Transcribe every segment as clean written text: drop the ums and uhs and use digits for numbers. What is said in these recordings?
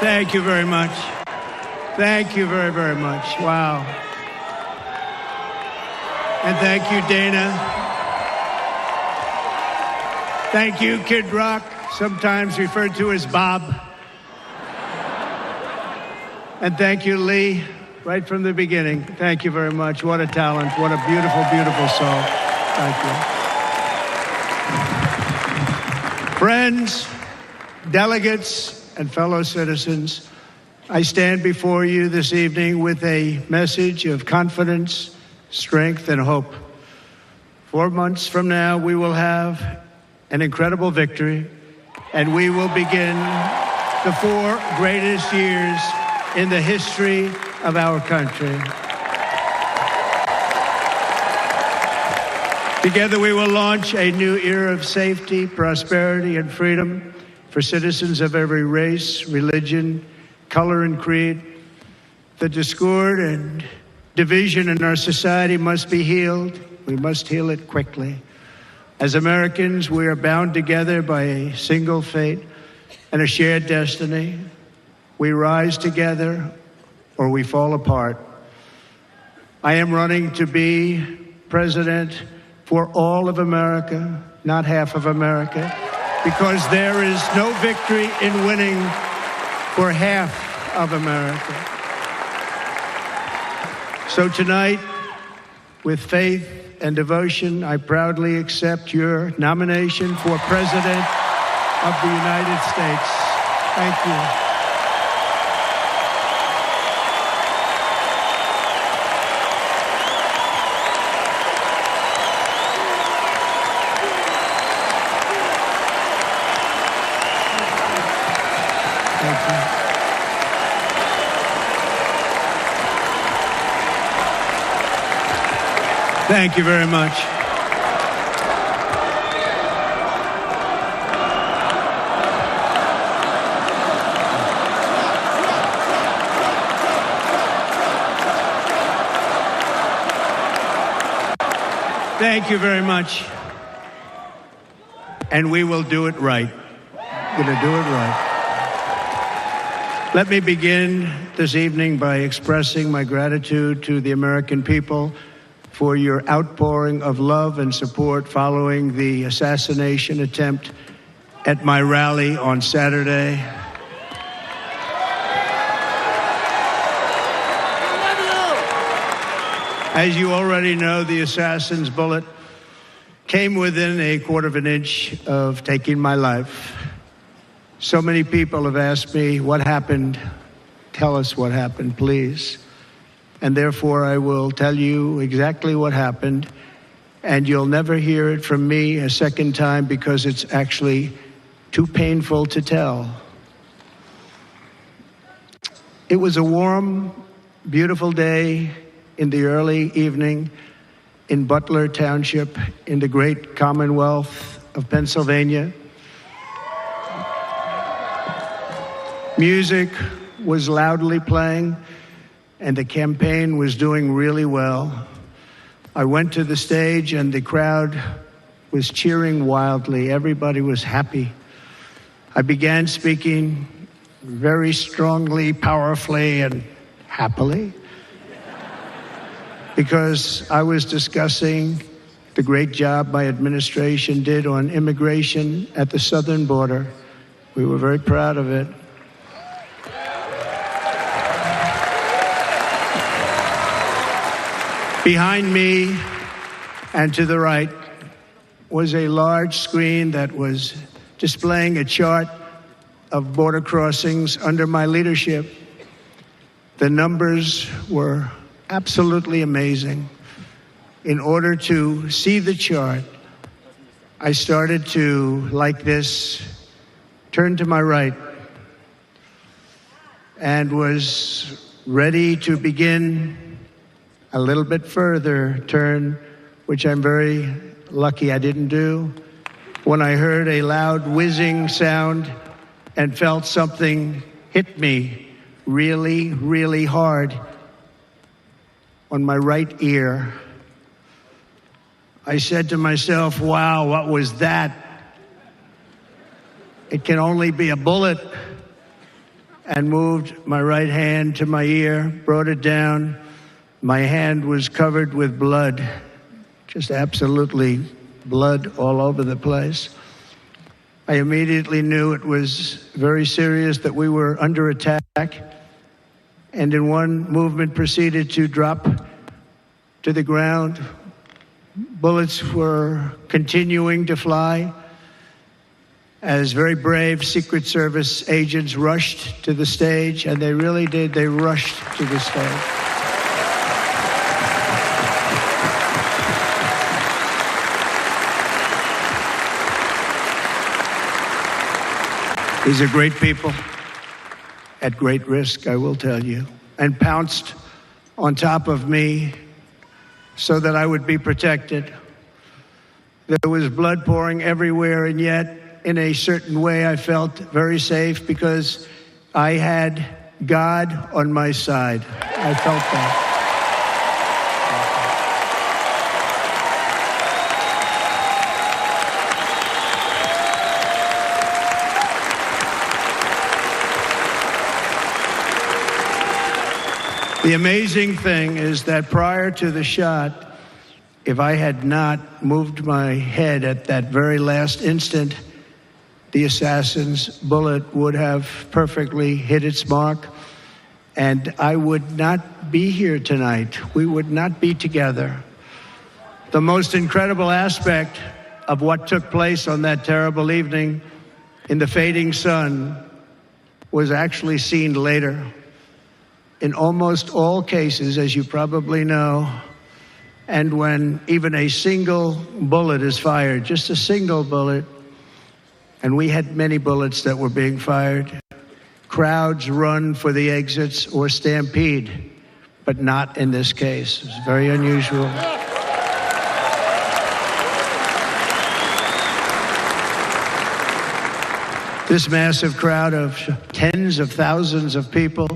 Thank you very much. Thank you very, very much. Wow. And thank you, Dana. Thank you, Kid Rock, sometimes referred to as Bob. And thank you, Lee, right from the beginning. Thank you very much. What a talent. What a beautiful, beautiful soul. Thank you. Friends, delegates, and fellow citizens, I stand before you this evening with a message of confidence, strength, and hope. 4 months from now, we will have an incredible victory, and we will begin the 4 greatest years in the history of our country. Together, we will launch a new era of safety, prosperity, and freedom for citizens of every race, religion, color, and creed. The discord and division in our society must be healed. We must heal it quickly. As Americans, we are bound together by a single fate and a shared destiny. We rise together or we fall apart. I am running to be president for all of America, not half of America, because there is no victory in winning for half of America. So tonight, with faith and devotion, I proudly accept your nomination for President of the United States. Thank you. Thank you very much. Thank you very much. And we will do it right. We're going to do it right. Let me begin this evening by expressing my gratitude to the American people for your outpouring of love and support following the assassination attempt at my rally on Saturday. As you already know, the assassin's bullet came within a quarter of an inch of taking my life. So many people have asked me, what happened? Tell us what happened, please. And therefore, I will tell you exactly what happened, and you'll never hear it from me a second time because it's actually too painful to tell. It was a warm, beautiful day in the early evening in Butler Township in the great Commonwealth of Pennsylvania. Music was loudly playing, and the campaign was doing really well. I went to the stage and the crowd was cheering wildly. Everybody was happy. I began speaking very strongly, powerfully, and happily because I was discussing the great job my administration did on immigration at the southern border. We were very proud of it. Behind me and to the right was a large screen that was displaying a chart of border crossings under my leadership. The numbers were absolutely amazing. In order to see the chart, I started to, like this, turn to my right and was ready to begin a little bit further turn, which I'm very lucky I didn't do, when I heard a loud whizzing sound and felt something hit me really, really hard on my right ear. I said to myself, wow, what was that? It can only be a bullet. and moved my right hand to my ear, brought it down. My hand was covered with blood, just absolutely blood all over the place. I immediately knew it was very serious, that we were under attack, and in one movement proceeded to drop to the ground. Bullets were continuing to fly as very brave Secret Service agents rushed to the stage, and they really did. They rushed to the stage. These are great people, at great risk, I will tell you, and pounced on top of me so that I would be protected. There was blood pouring everywhere, and yet, in a certain way, I felt very safe because I had God on my side. I felt that. The amazing thing is that prior to the shot, if I had not moved my head at that very last instant, the assassin's bullet would have perfectly hit its mark, and I would not be here tonight. We would not be together. The most incredible aspect of what took place on that terrible evening in the fading sun was actually seen later. In almost all cases, as you probably know, and when even a single bullet is fired, just a single bullet, and we had many bullets that were being fired, crowds run for the exits or stampede, but not in this case. It's very unusual. This massive crowd of tens of thousands of people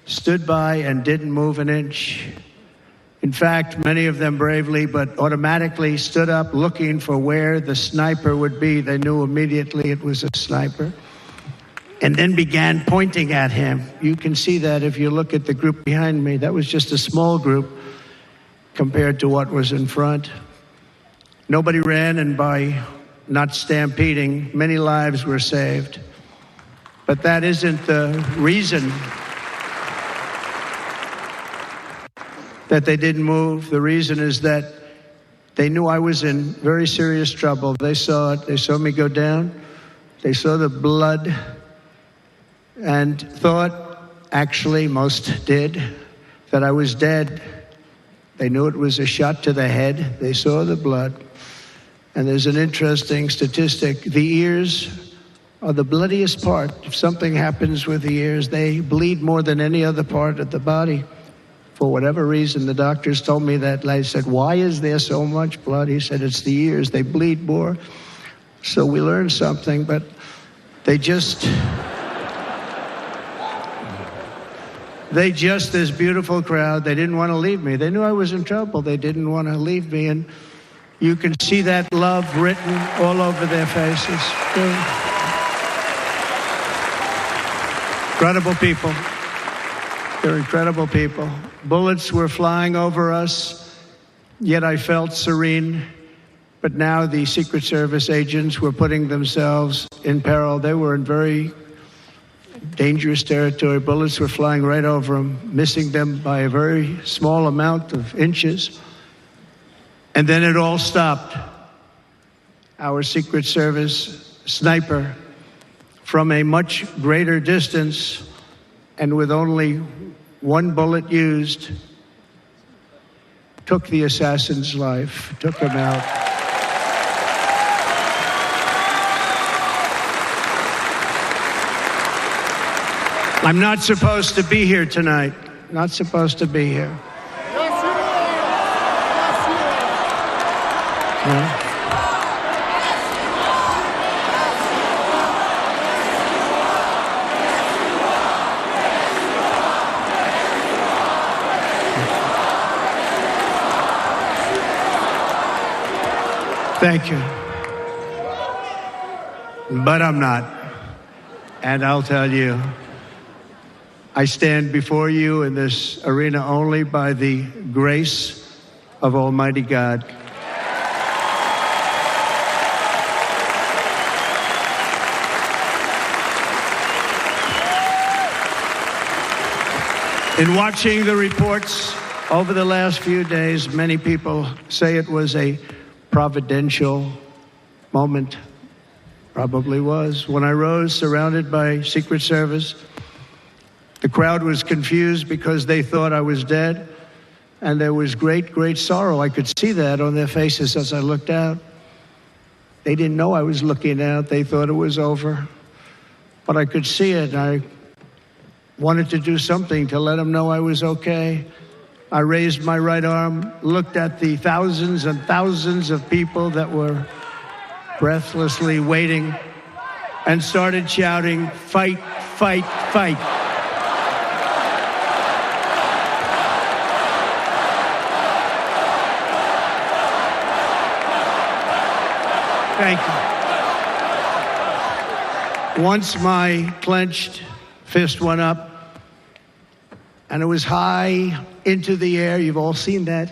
stood by and didn't move an inch. In fact, many of them bravely, but automatically stood up looking for where the sniper would be. They knew immediately it was a sniper, and then began pointing at him. You can see that if you look at the group behind me. That was just a small group compared to what was in front. Nobody ran, and by not stampeding, many lives were saved. But that isn't the reason that they didn't move. The reason is that they knew I was in very serious trouble. They saw it. They saw me go down. They saw the blood and thought, actually most did, that I was dead. They knew it was a shot to the head. They saw the blood. And there's an interesting statistic. The ears are the bloodiest part. If something happens with the ears, they bleed more than any other part of the body. For whatever reason, the doctors told me that. I said, why is there so much blood? He said, it's the ears. They bleed more. So we learned something, but this beautiful crowd, they didn't want to leave me. They knew I was in trouble. They didn't want to leave me. And you can see that love written all over their faces. Incredible people. They're incredible people. Bullets were flying over us, yet I felt serene. But now the Secret Service agents were putting themselves in peril. They were in very dangerous territory. Bullets were flying right over them, missing them by a very small amount of inches. And then it all stopped. Our Secret Service sniper, from a much greater distance and with only one bullet used, took the assassin's life, took him out. I'm not supposed to be here tonight. Not supposed to be here. Yes, you are. No? Thank you. But I'm not. And I'll tell you, I stand before you in this arena only by the grace of Almighty God. In watching the reports over the last few days, many people say it was a providential moment. Probably was. When I rose, surrounded by Secret Service, the crowd was confused because they thought I was dead, and there was great, great sorrow. I could see that on their faces as I looked out. They didn't know I was looking out. They thought it was over. But I could see it, and I wanted to do something to let them know I was okay. I raised my right arm, looked at the thousands and thousands of people that were breathlessly waiting, and started shouting, "Fight, fight, fight." Thank you. Once my clenched fist went up, and it was high into the air. You've all seen that.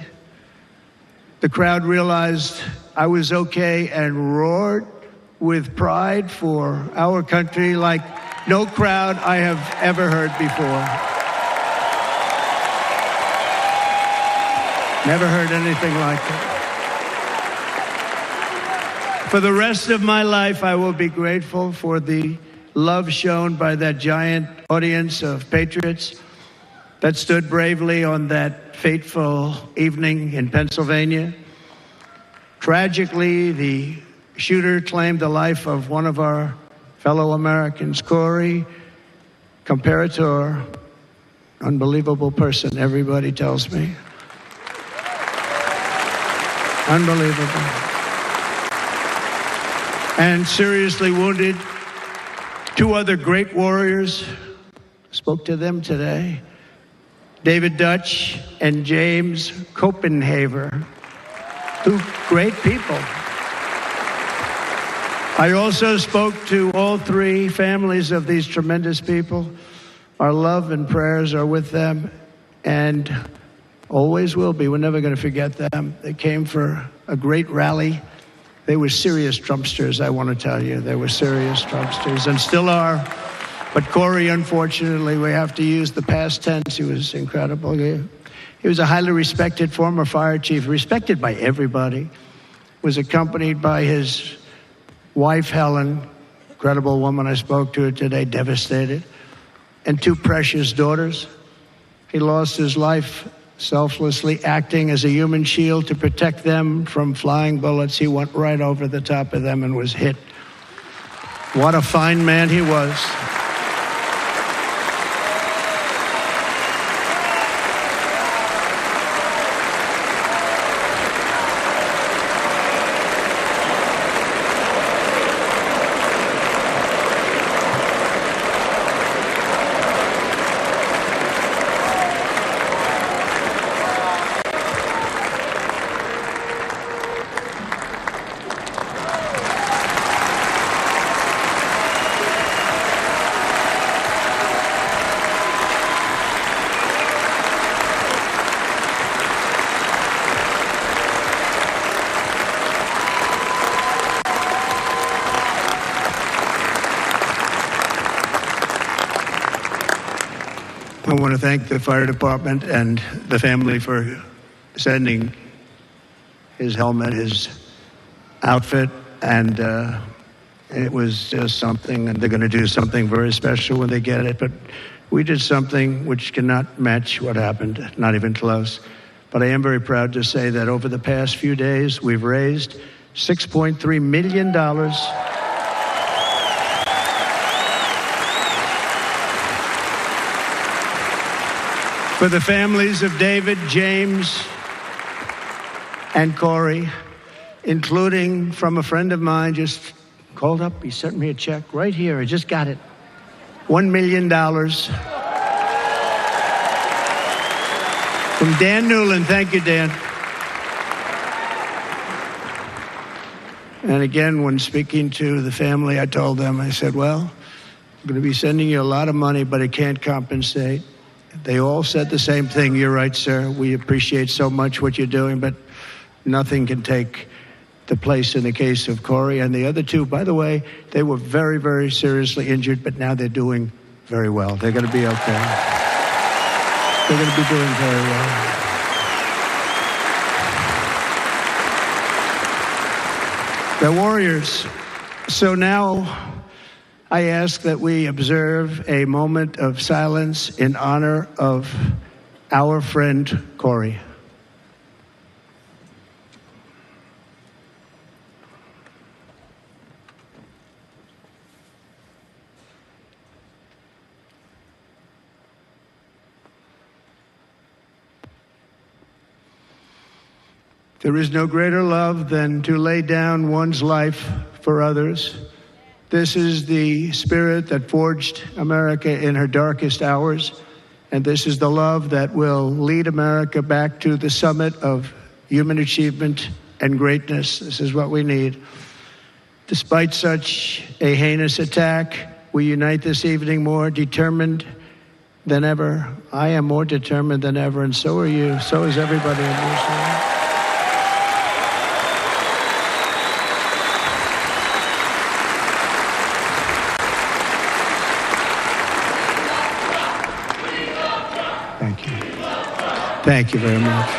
The crowd realized I was okay and roared with pride for our country like no crowd I have ever heard before. Never heard anything like it. For the rest of my life, I will be grateful for the love shown by that giant audience of patriots that stood bravely on that fateful evening in Pennsylvania. Tragically, the shooter claimed the life of one of our fellow Americans, Corey Comparator. Unbelievable person, everybody tells me. Unbelievable. And seriously wounded, two other great warriors. Spoke to them today. David Dutch and James Copenhaver. Two great people. I also spoke to all three families of these tremendous people. Our love and prayers are with them and always will be. We're never going to forget them. They came for a great rally. They were serious Trumpsters, I want to tell you. They were serious Trumpsters and still are. But Corey, unfortunately, we have to use the past tense. He was incredible. He was a highly respected former fire chief, respected by everybody. Was accompanied by his wife, Helen, incredible woman. I spoke to her today, devastated, and two precious daughters. He lost his life selflessly acting as a human shield to protect them from flying bullets. He went right over the top of them and was hit. What a fine man he was. I want to thank the fire department and the family for sending his helmet, his outfit, and it was just something, and they're going to do something very special when they get it. But we did something which cannot match what happened, not even close. But I am very proud to say that over the past few days, we've raised $6.3 million for the families of David, James, and Corey, including from a friend of mine just called up. He sent me a check right here. I just got it. $1 million from Dan Newland. Thank you, Dan. And again, when speaking to the family, I told them, I said, well, I'm going to be sending you a lot of money, but it can't compensate. They all said the same thing. You're right, sir. We appreciate so much what you're doing, but nothing can take the place in the case of Corey. And the other two, by the way, they were very, very seriously injured, but now they're doing very well. They're going to be okay. They're going to be doing very well. They're warriors. So now I ask that we observe a moment of silence in honor of our friend Corey. There is no greater love than to lay down one's life for others. This is the spirit that forged America in her darkest hours, and this is the love that will lead America back to the summit of human achievement and greatness. This is what we need. Despite such a heinous attack, we unite this evening more determined than ever. I am more determined than ever, and so are you. So is everybody in this room. Thank you. Thank you very much.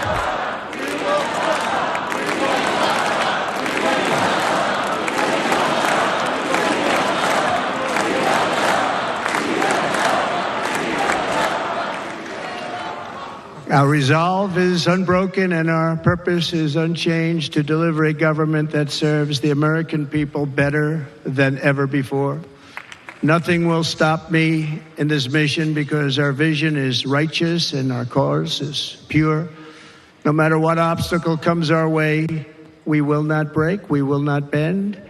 Our resolve is unbroken and our purpose is unchanged to deliver a government that serves the American people better than ever before. Nothing will stop me in this mission because our vision is righteous and our cause is pure. No matter what obstacle comes our way, we will not break, we will not bend,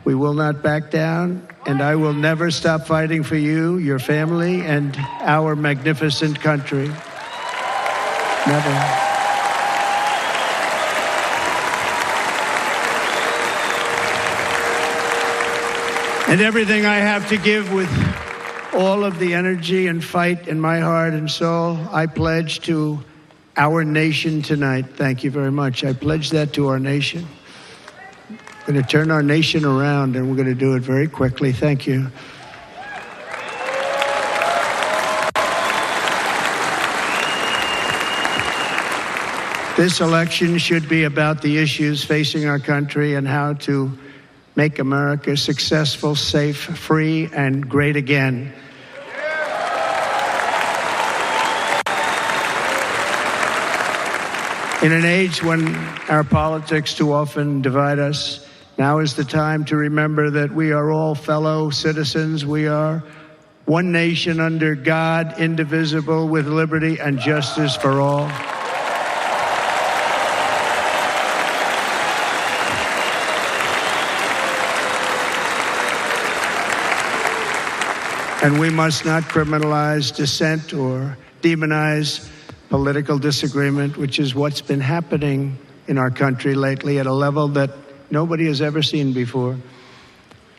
we will not back down, and I will never stop fighting for you, your family, and our magnificent country. Never. And everything I have to give with all of the energy and fight in my heart and soul, I pledge to our nation tonight. Thank you very much. I pledge that to our nation. We're going to turn our nation around, and we're going to do it very quickly. Thank you. This election should be about the issues facing our country and how to make America successful, safe, free, and great again. In an age when our politics too often divide us, now is the time to remember that we are all fellow citizens. We are one nation under God, indivisible, with liberty and justice for all. And we must not criminalize dissent or demonize political disagreement, which is what's been happening in our country lately at a level that nobody has ever seen before.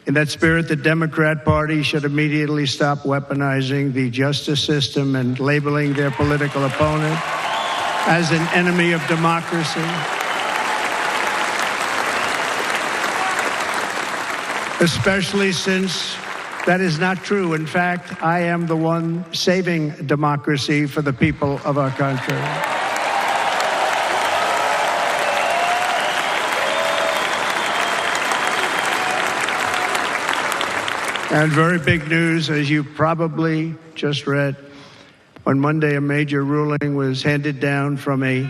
In that spirit, the Democrat Party should immediately stop weaponizing the justice system and labeling their political opponent as an enemy of democracy. Especially since that is not true. In fact, I am the one saving democracy for the people of our country. And very big news, as you probably just read, on Monday, a major ruling was handed down from a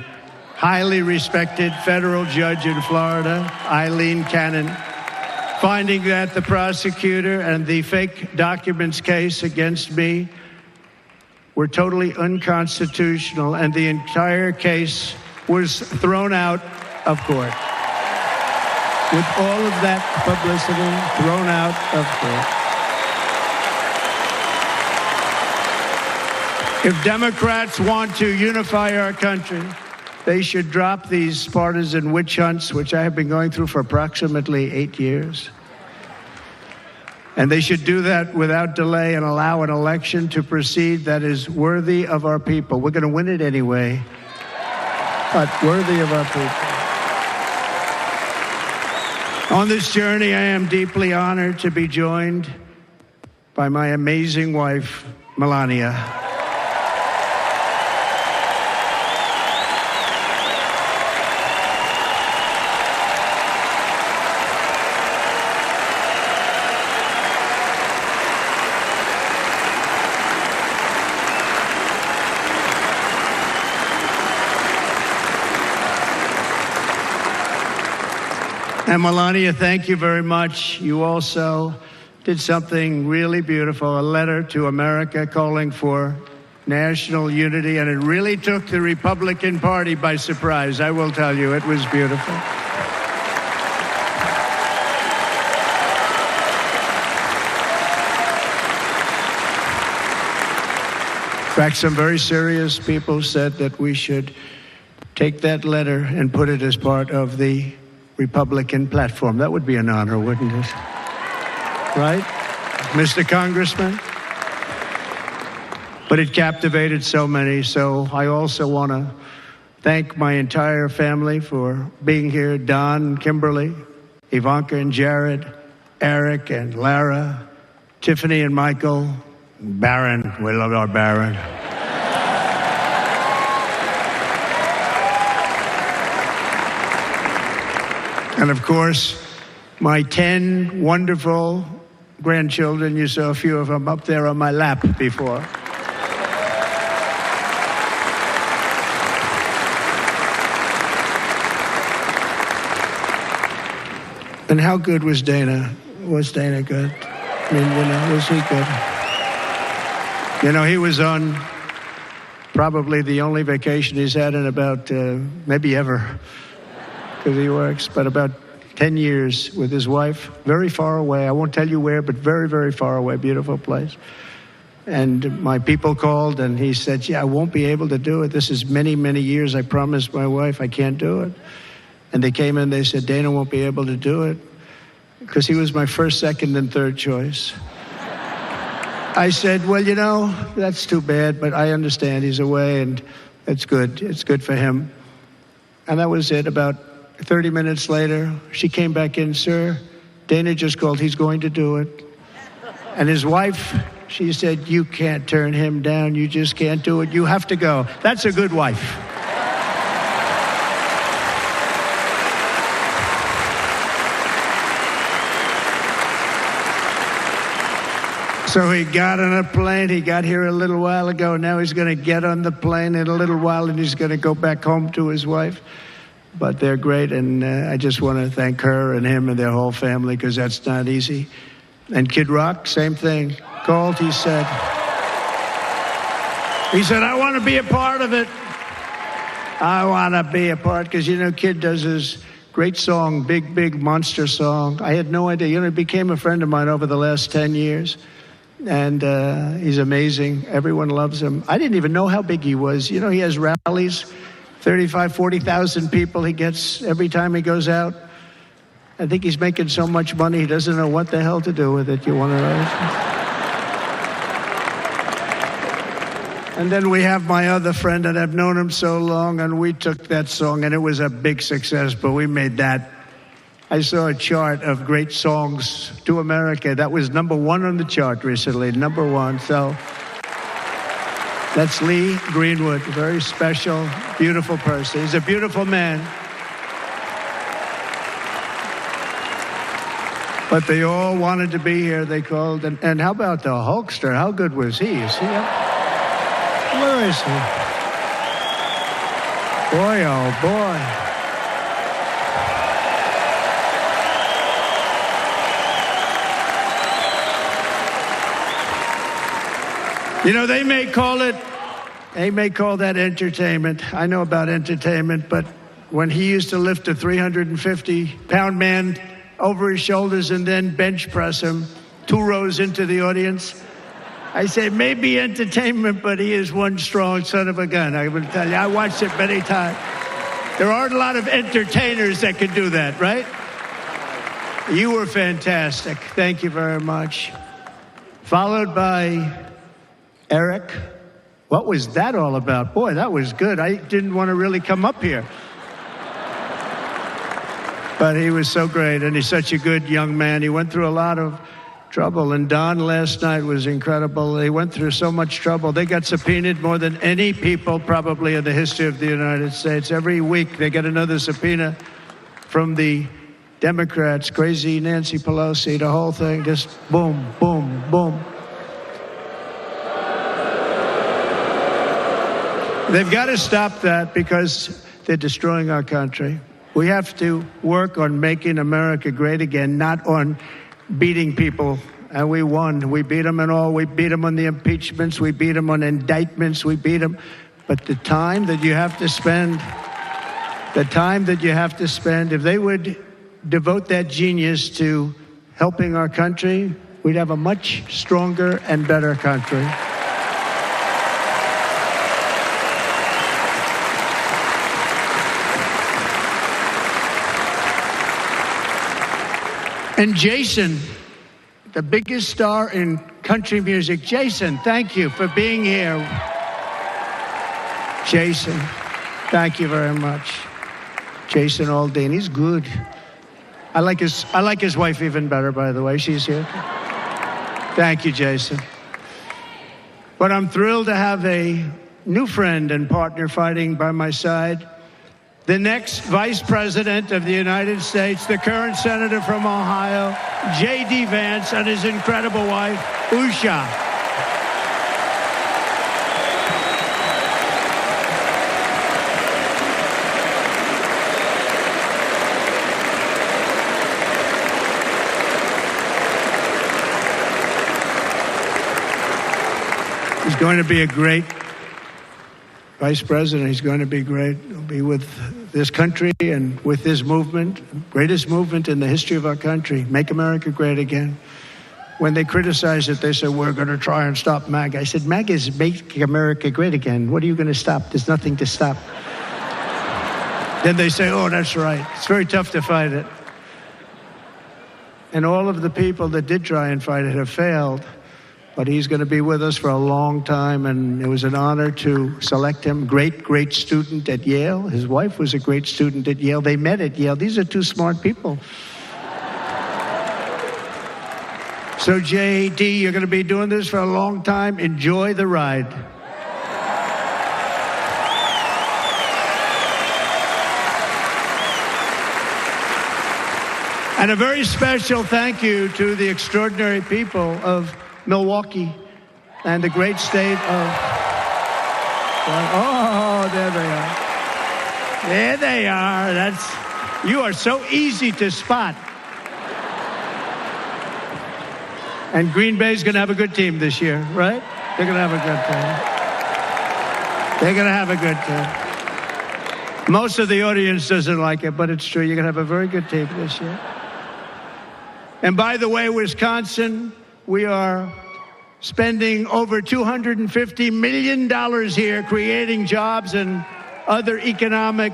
highly respected federal judge in Florida, Eileen Cannon, finding that the prosecutor and the fake documents case against me were totally unconstitutional, and the entire case was thrown out of court. With all of that publicity, thrown out of court. If Democrats want to unify our country, they should drop these partisan witch hunts, which I have been going through for approximately 8 years. And they should do that without delay and allow an election to proceed that is worthy of our people. We're going to win it anyway, but worthy of our people. On this journey, I am deeply honored to be joined by my amazing wife, Melania. And Melania, thank you very much. You also did something really beautiful, a letter to America calling for national unity, and it really took the Republican Party by surprise. I will tell you, it was beautiful. In fact, some very serious people said that we should take that letter and put it as part of the Republican platform. That would be an honor, wouldn't it? Right, Mr. Congressman? But it captivated so many, so I also want to thank my entire family for being here. Don, Kimberly, Ivanka and Jared, Eric and Lara, Tiffany and Michael, Barron. We love our Barron. And of course, my 10 wonderful grandchildren. You saw a few of them up there on my lap before. And how good was Dana? Was Dana good? I mean, was he good? He was on probably the only vacation he's had in about, maybe ever, because he works, but about 10 years with his wife, very far away. I won't tell you where, but very, very far away, beautiful place. And my people called, and he said, I won't be able to do it. This is many, many years. I promised my wife I can't do it. And they came in, they said, Dana won't be able to do it, because he was my first, second, and third choice. I said, well, that's too bad, but I understand he's away, and it's good. It's good for him. And that was it. About 30 minutes later, she came back in, sir, Dana just called, he's going to do it. And his wife, she said, you can't turn him down, you just can't do it, you have to go. That's a good wife. So he got on a plane, he got here a little while ago, now he's going to get on the plane in a little while and he's going to go back home to his wife. But they're great, and I just want to thank her and him and their whole family, because that's not easy. And Kid Rock, same thing. Called, he said, I want to be a part of it. I want to be a part, because, Kid does his great song, Big, Big Monster song. I had no idea. He became a friend of mine over the last 10 years. And he's amazing. Everyone loves him. I didn't even know how big he was. He has rallies. 35, 40,000 people he gets every time he goes out. I think he's making so much money, he doesn't know what the hell to do with it. You want to know? And then we have my other friend, and I've known him so long, and we took that song, and it was a big success, but we made that. I saw a chart of great songs to America. That was #1 on the chart recently, #1. So that's Lee Greenwood, a very special, beautiful person. He's a beautiful man. But they all wanted to be here. They called. And how about the Hulkster? How good was he? Is he up? Where is he? Boy, oh boy. They may call that entertainment. I know about entertainment, but when he used to lift a 350-pound man over his shoulders and then bench press him 2 rows into the audience, I say maybe entertainment, but he is one strong son of a gun. I will tell you, I watched it many times. There aren't a lot of entertainers that can do that, right? You were fantastic. Thank you very much. Followed by Eric. What was that all about? Boy, that was good. I didn't want to really come up here. But he was so great, and he's such a good young man. He went through a lot of trouble, and Don last night was incredible. They went through so much trouble. They got subpoenaed more than any people probably in the history of the United States. Every week they get another subpoena from the Democrats, crazy Nancy Pelosi, the whole thing, just boom, boom, boom. They've got to stop that because they're destroying our country. We have to work on making America great again, not on beating people. And we won. We beat them and all. We beat them on the impeachments. We beat them on indictments. We beat them. But the time that you have to spend, if they would devote that genius to helping our country, we'd have a much stronger and better country. And Jason, the biggest star in country music. Jason, thank you for being here. Jason, thank you very much. Jason Aldean, he's good. I like his wife even better, by the way. She's here. Thank you, Jason. But I'm thrilled to have a new friend and partner fighting by my side. The next Vice President of the United States, the current Senator from Ohio, J.D. Vance, and his incredible wife, Usha. He's going to be a great Vice President. He's going to be great. He'll be with this country and with this movement, greatest movement in the history of our country, Make America Great Again. When they criticized it, they said, we're going to try and stop MAGA. I said, MAGA is Make America Great Again. What are you going to stop? There's nothing to stop. Then they say, oh, that's right. It's very tough to fight it. And all of the people that did try and fight it have failed. But he's going to be with us for a long time, and it was an honor to select him. Great student at Yale. His wife was a great student at Yale. They met at Yale. These are two smart people. So, J.D., you're going to be doing this for a long time. Enjoy the ride. And a very special thank you to the extraordinary people of Milwaukee and the great state of... Oh, there they are. There they are. You are so easy to spot. And Green Bay's going to have a good team this year, right? They're going to have a good team. They're going to have a good team. Most of the audience doesn't like it, but it's true. You're going to have a very good team this year. And by the way, Wisconsin, we are spending over $250 million here, creating jobs and other economic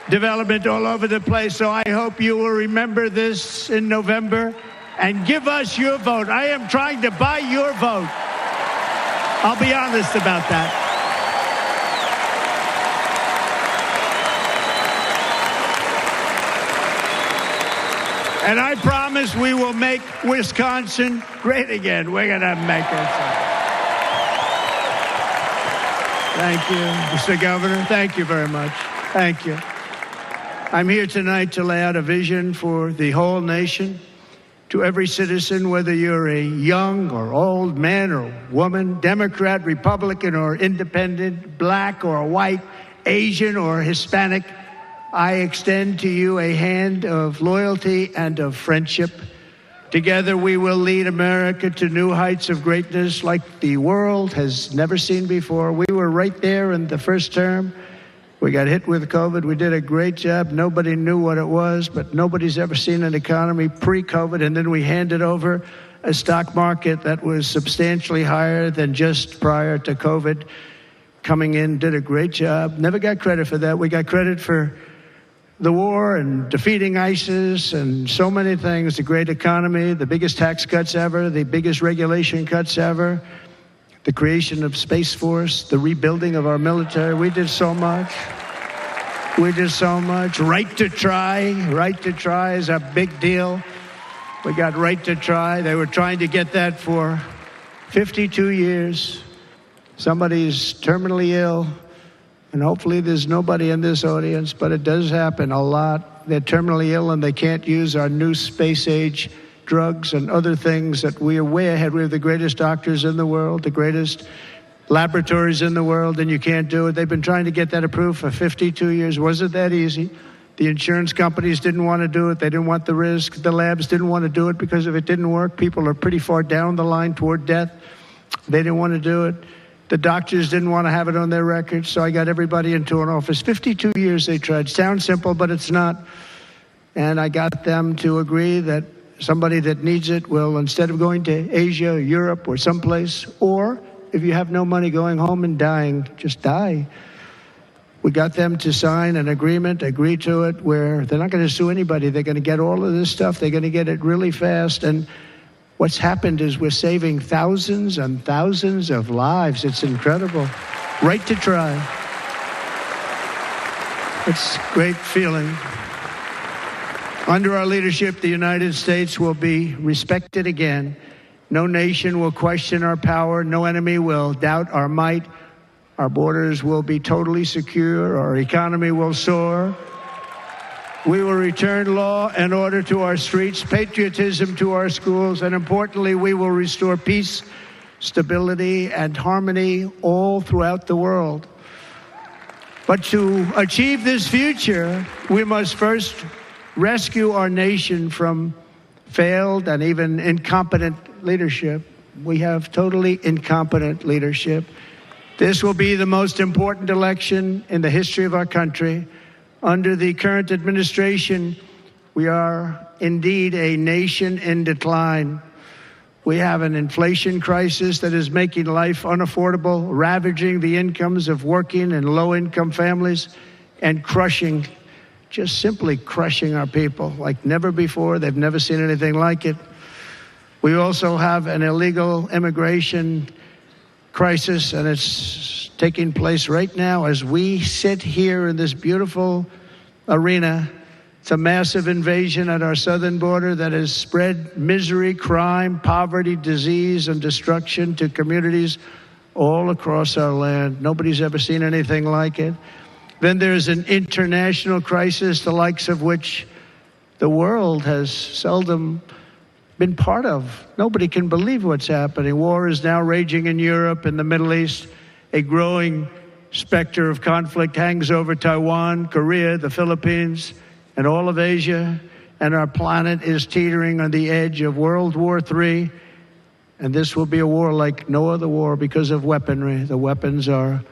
development all over the place. So I hope you will remember this in November and give us your vote. I am trying to buy your vote. I'll be honest about that. And I promise we will make Wisconsin great again. We're going to make it. Thank you, Mr. Governor. Thank you very much. Thank you. I'm here tonight to lay out a vision for the whole nation, to every citizen, whether you're a young or old man or woman, Democrat, Republican, or independent, black or white, Asian or Hispanic. I extend to you a hand of loyalty and of friendship. Together we will lead America to new heights of greatness like the world has never seen before. We were right there in the first term. We got hit with COVID. We did a great job. Nobody knew what it was, but nobody's ever seen an economy pre-COVID. And then we handed over a stock market that was substantially higher than just prior to COVID. Coming in, did a great job. Never got credit for that. We got credit for the war and defeating ISIS and so many things, the great economy, the biggest tax cuts ever, the biggest regulation cuts ever, the creation of Space Force, the rebuilding of our military. We did so much. We did so much. Right to try. Right to try is a big deal. We got right to try. They were trying to get that for 52 years. Somebody's terminally ill, and hopefully there's nobody in this audience, but it does happen a lot. They're terminally ill and they can't use our new space-age drugs and other things that we are way ahead. We have the greatest doctors in the world, the greatest laboratories in the world, and you can't do it. They've been trying to get that approved for 52 years. Wasn't that easy? The insurance companies didn't want to do it. They didn't want the risk. The labs didn't want to do it because if it didn't work, people are pretty far down the line toward death. They didn't want to do it. The doctors didn't want to have it on their records, so I got everybody into an office. 52 years they tried. Sounds simple, but it's not. And I got them to agree that somebody that needs it will, instead of going to Asia, Europe, or someplace, or if you have no money, going home and dying, just die. We got them to sign an agreement, agree to it, where they're not going to sue anybody. They're going to get all of this stuff. They're going to get it really fast. And what's happened is we're saving thousands and thousands of lives. It's incredible. Right to try. It's a great feeling. Under our leadership, the United States will be respected again. No nation will question our power. No enemy will doubt our might. Our borders will be totally secure. Our economy will soar. We will return law and order to our streets, patriotism to our schools, and importantly, we will restore peace, stability, and harmony all throughout the world. But to achieve this future, we must first rescue our nation from failed and even incompetent leadership. We have totally incompetent leadership. This will be the most important election in the history of our country. Under the current administration, we are indeed a nation in decline. We have an inflation crisis that is making life unaffordable, ravaging the incomes of working and low-income families, and crushing, just simply crushing our people like never before. They've never seen anything like it. We also have an illegal immigration crisis, and it's taking place right now as we sit here in this beautiful arena. It's a massive invasion at our southern border that has spread misery, crime, poverty, disease, and destruction to communities all across our land. Nobody's ever seen anything like it. Then there's an international crisis, the likes of which the world has seldom been part of. Nobody can believe what's happening. War is now raging in Europe and the Middle East. A growing specter of conflict hangs over Taiwan, Korea, the Philippines, and all of Asia. And our planet is teetering on the edge of World War III. And this will be a war like no other war because of weaponry. The weapons are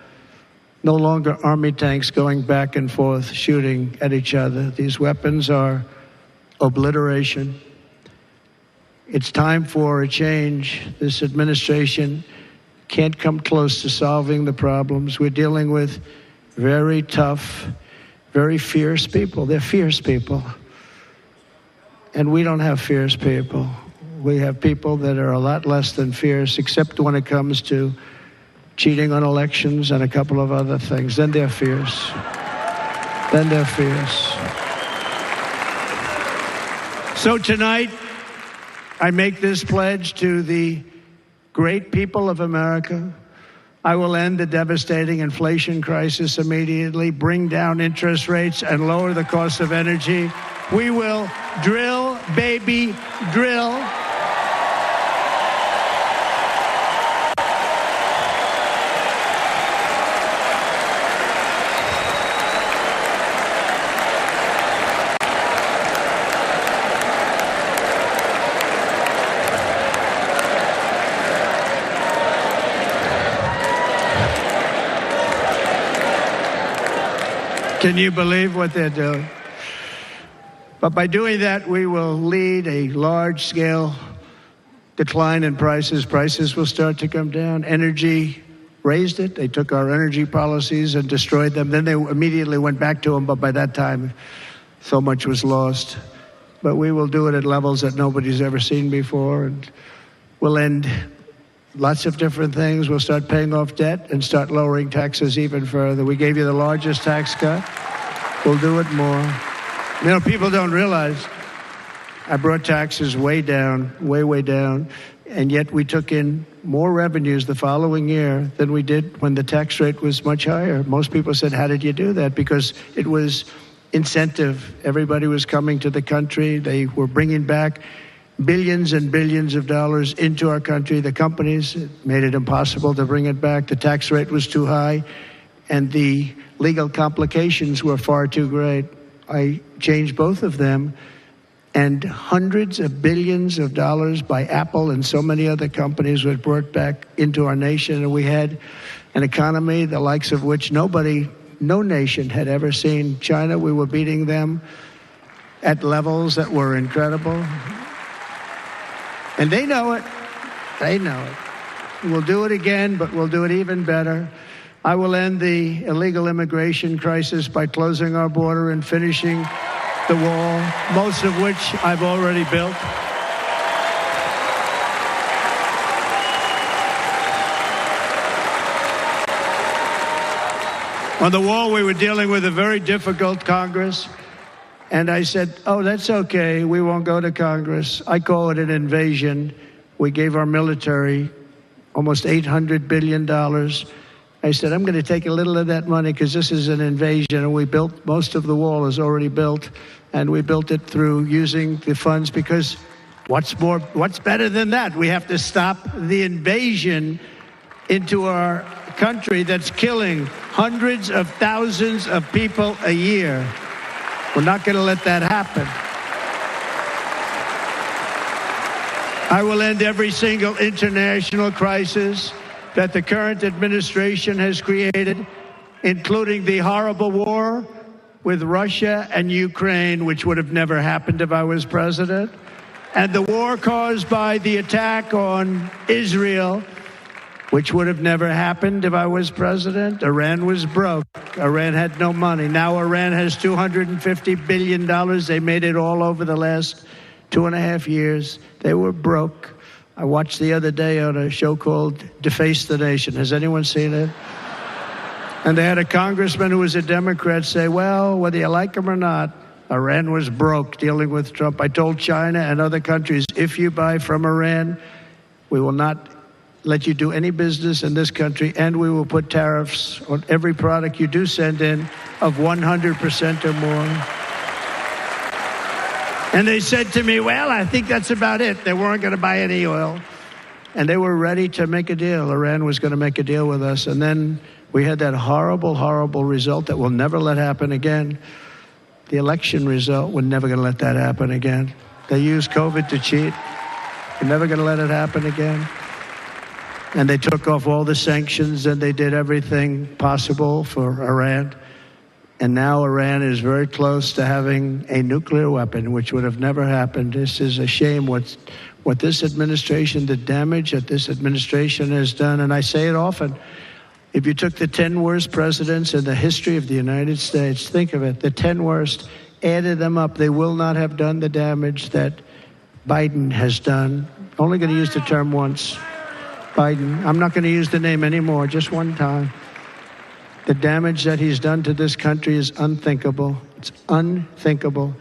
no longer army tanks going back and forth shooting at each other. These weapons are obliteration. It's time for a change. This administration can't come close to solving the problems. We're dealing with very tough, very fierce people. They're fierce people. And we don't have fierce people. We have people that are a lot less than fierce, except when it comes to cheating on elections and a couple of other things. Then they're fierce. Then they're fierce. So tonight, I make this pledge to the great people of America. I will end the devastating inflation crisis immediately, bring down interest rates, and lower the cost of energy. We will drill, baby, drill. Can you believe what they're doing? But by doing that, we will lead a large-scale decline in prices. Prices will start to come down. Energy raised it. They took our energy policies and destroyed them. Then they immediately went back to them, but by that time, So much was lost. But we will do it at levels that nobody's ever seen before. And we'll end lots of different things. We'll start paying off debt and start lowering taxes even further. We gave you the largest tax cut. We'll do it more. You know, people don't realize I brought taxes way down, way down, and yet we took in more revenues the following year than we did when the tax rate was much higher. Most people said, how did you do that? Because it was incentive. Everybody was coming to the country. They were bringing back billions and billions of dollars into our country. The companies made it impossible to bring it back. The tax rate was too high, and the legal complications were far too great. I changed both of them, and hundreds of billions of dollars by Apple and so many other companies were brought back into our nation, and we had an economy the likes of which no nation had ever seen. China, we were beating them at levels that were incredible. And they know it. They know it. We'll do it again, but we'll do it even better. I will end the illegal immigration crisis by closing our border and finishing the wall, most of which I've already built. On the wall, we were dealing with a very difficult Congress. And I said, oh, that's okay. We won't go to Congress. I call it an invasion. We gave our military almost $800 billion. I said, I'm going to take a little of that money because this is an invasion. And we built, most of the wall is already built. And we built it through using the funds because what's better than that? We have to stop the invasion into our country that's killing hundreds of thousands of people a year. We're not going to let that happen. I will end every single international crisis that the current administration has created, including the horrible war with Russia and Ukraine, which would have never happened if I was president, and the war caused by the attack on Israel, which would have never happened if I was president. Iran was broke. Iran had no money. Now Iran has $250 billion. They made it all over the last 2.5 years. They were broke. I watched the other day on a show called Deface the Nation. Has anyone seen it? And they had a congressman who was a Democrat say, well, whether you like him or not, Iran was broke dealing with Trump. I told China and other countries, if you buy from Iran, we will not let you do any business in this country, and we will put tariffs on every product you do send in of 100% or more. And they said to me, well, I think that's about it. They weren't going to buy any oil. And they were ready to make a deal. Iran was going to make a deal with us. And then we had that horrible, horrible result that we'll never let happen again. The election result, we're never going to let that happen again. They used COVID to cheat. We're never going to let it happen again. And they took off all the sanctions, and they did everything possible for Iran. And now Iran is very close to having a nuclear weapon, which would have never happened. This is a shame what this administration, the damage that this administration has done. And I say it often, if you took the 10 worst presidents in the history of the United States, think of it, the 10 worst, added them up, they will not have done the damage that Biden has done. Only going to use the term once. Biden. I'm not going to use the name anymore, just one time. The damage that he's done to this country is unthinkable. It's unthinkable.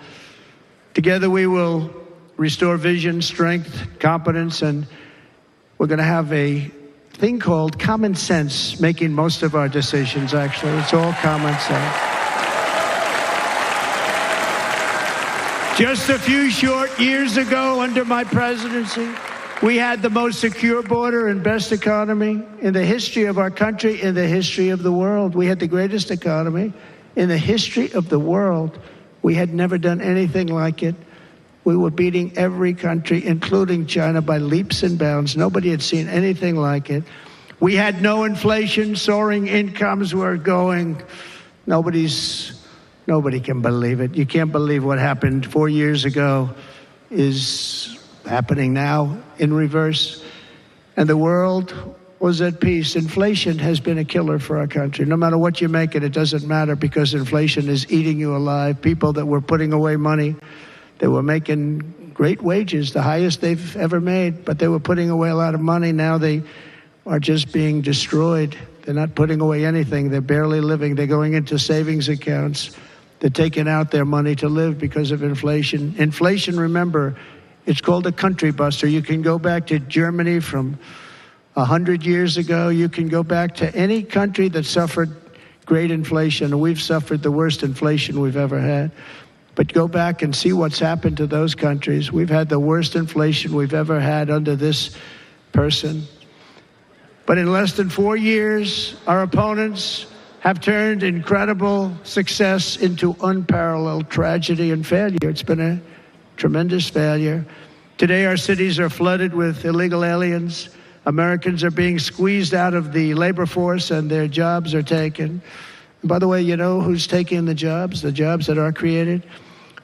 Together we will restore vision, strength, competence, and we're going to have a thing called common sense making most of our decisions, actually. It's all common sense. Just a few short years ago, under my presidency, we had the most secure border and best economy in the history of our country, in the history of the world. We had the greatest economy in the history of the world. We had never done anything like it. We were beating every country, including China, by leaps and bounds. Nobody had seen anything like it. We had no inflation. Soaring incomes were going. Nobody can believe it. You can't believe what happened 4 years ago is happening now in reverse. And the world was at peace. Inflation has been a killer for our country. No matter what you make it doesn't matter, because inflation is eating you alive. People that were putting away money, they were making great wages, the highest they've ever made, but they were putting away a lot of money. Now they are just being destroyed. They're not putting away anything. They're barely living. They're going into savings accounts. They're taking out their money to live because of inflation. Inflation, remember, it's called a country buster. You can go back to Germany from 100 years ago. You can go back to any country that suffered great inflation. We've suffered the worst inflation we've ever had. But go back and see what's happened to those countries. We've had the worst inflation we've ever had under this person. But in less than 4 years, our opponents have turned incredible success into unparalleled tragedy and failure. It's been a tremendous failure. Today, our cities are flooded with illegal aliens. Americans are being squeezed out of the labor force, and their jobs are taken. And by the way, you know who's taking the jobs that are created?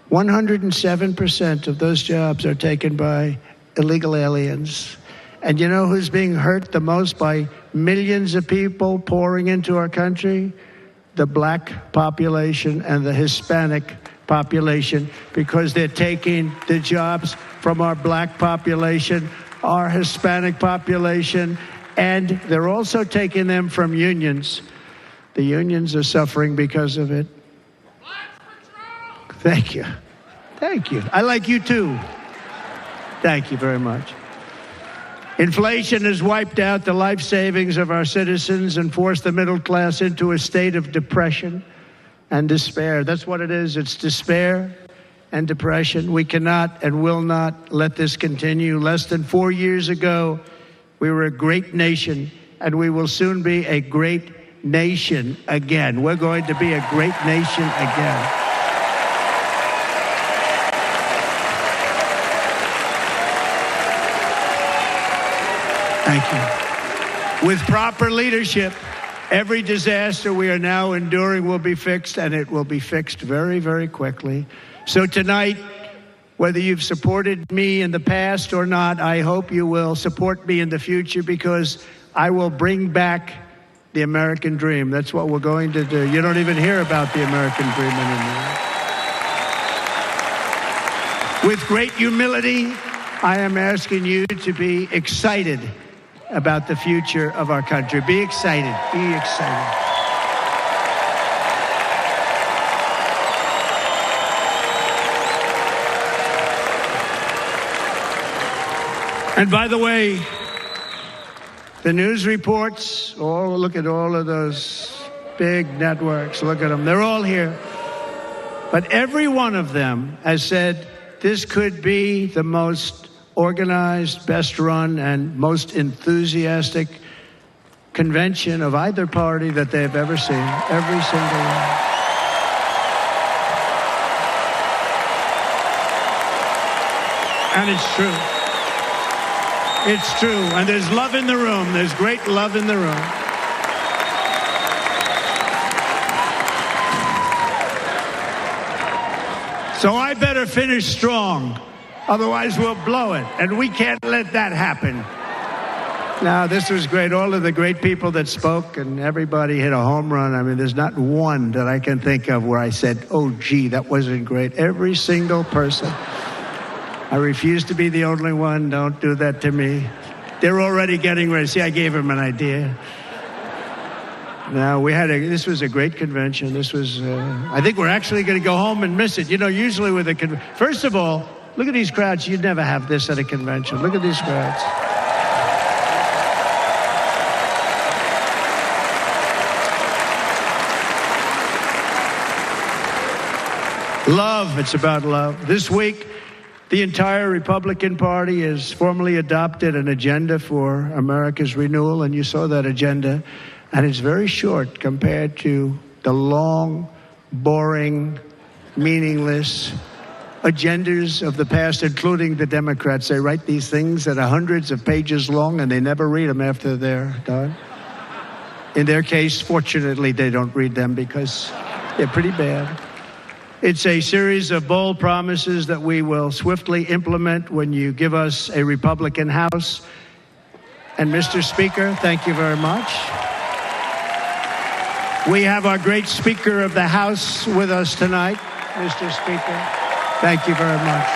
107% of those jobs are taken by illegal aliens. And you know who's being hurt the most by millions of people pouring into our country? The black population and the Hispanic population, because they're taking the jobs from our black population, our Hispanic population, and they're also taking them from unions. The unions are suffering because of it. Thank you. Thank you. I like you too. Thank you very much. Inflation has wiped out the life savings of our citizens and forced the middle class into a state of depression and despair. That's what it is. It's despair and depression. We cannot and will not let this continue. Less than 4 years ago, we were a great nation, and we will soon be a great nation again. We're going to be a great nation again. Thank you. With proper leadership, every disaster we are now enduring will be fixed, and it will be fixed very, very quickly. So tonight, whether you've supported me in the past or not, I hope you will support me in the future, because I will bring back the American dream. That's what we're going to do. You don't even hear about the American dream anymore. With great humility, I am asking you to be excited about the future of our country. Be excited. Be excited. And by the way, the news reports, look at all of those big networks. Look at them. They're all here. But every one of them has said this could be the most organized, best run, and most enthusiastic convention of either party that they've ever seen. Every single one. And it's true. It's true. And there's love in the room. There's great love in the room. So I better finish strong. Otherwise, we'll blow it. And we can't let that happen. Now, this was great. All of the great people that spoke, and everybody hit a home run. I mean, there's not one that I can think of where I said, oh, gee, that wasn't great. Every single person. I refuse to be the only one. Don't do that to me. They're already getting ready. See, I gave them an idea. Now, this was a great convention. This was, I think we're actually going to go home and miss it. You know, usually with a first of all, look at these crowds. You'd never have this at a convention. Look at these crowds. Love. It's about love. This week, the entire Republican Party has formally adopted an agenda for America's renewal, and you saw that agenda. And it's very short compared to the long, boring, meaningless agendas of the past, including the Democrats. They write these things that are hundreds of pages long, and they never read them after they're done. In their case, fortunately, they don't read them because they're pretty bad. It's a series of bold promises that we will swiftly implement when you give us a Republican House. And Mr. Speaker, thank you very much. We have our great Speaker of the House with us tonight. Mr. Speaker, thank you very much.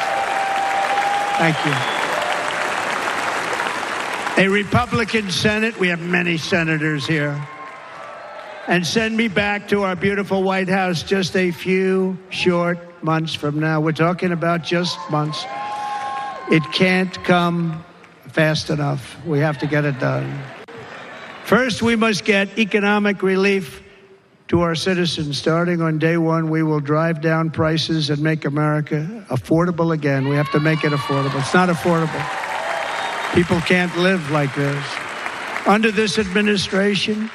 Thank you. A Republican Senate, we have many senators here. And send me back to our beautiful White House just a few short months from now. We're talking about just months. It can't come fast enough. We have to get it done. First, we must get economic relief to our citizens. Starting on day one, we will drive down prices and make America affordable again. We have to make it affordable. It's not affordable. People can't live like this. Under this administration,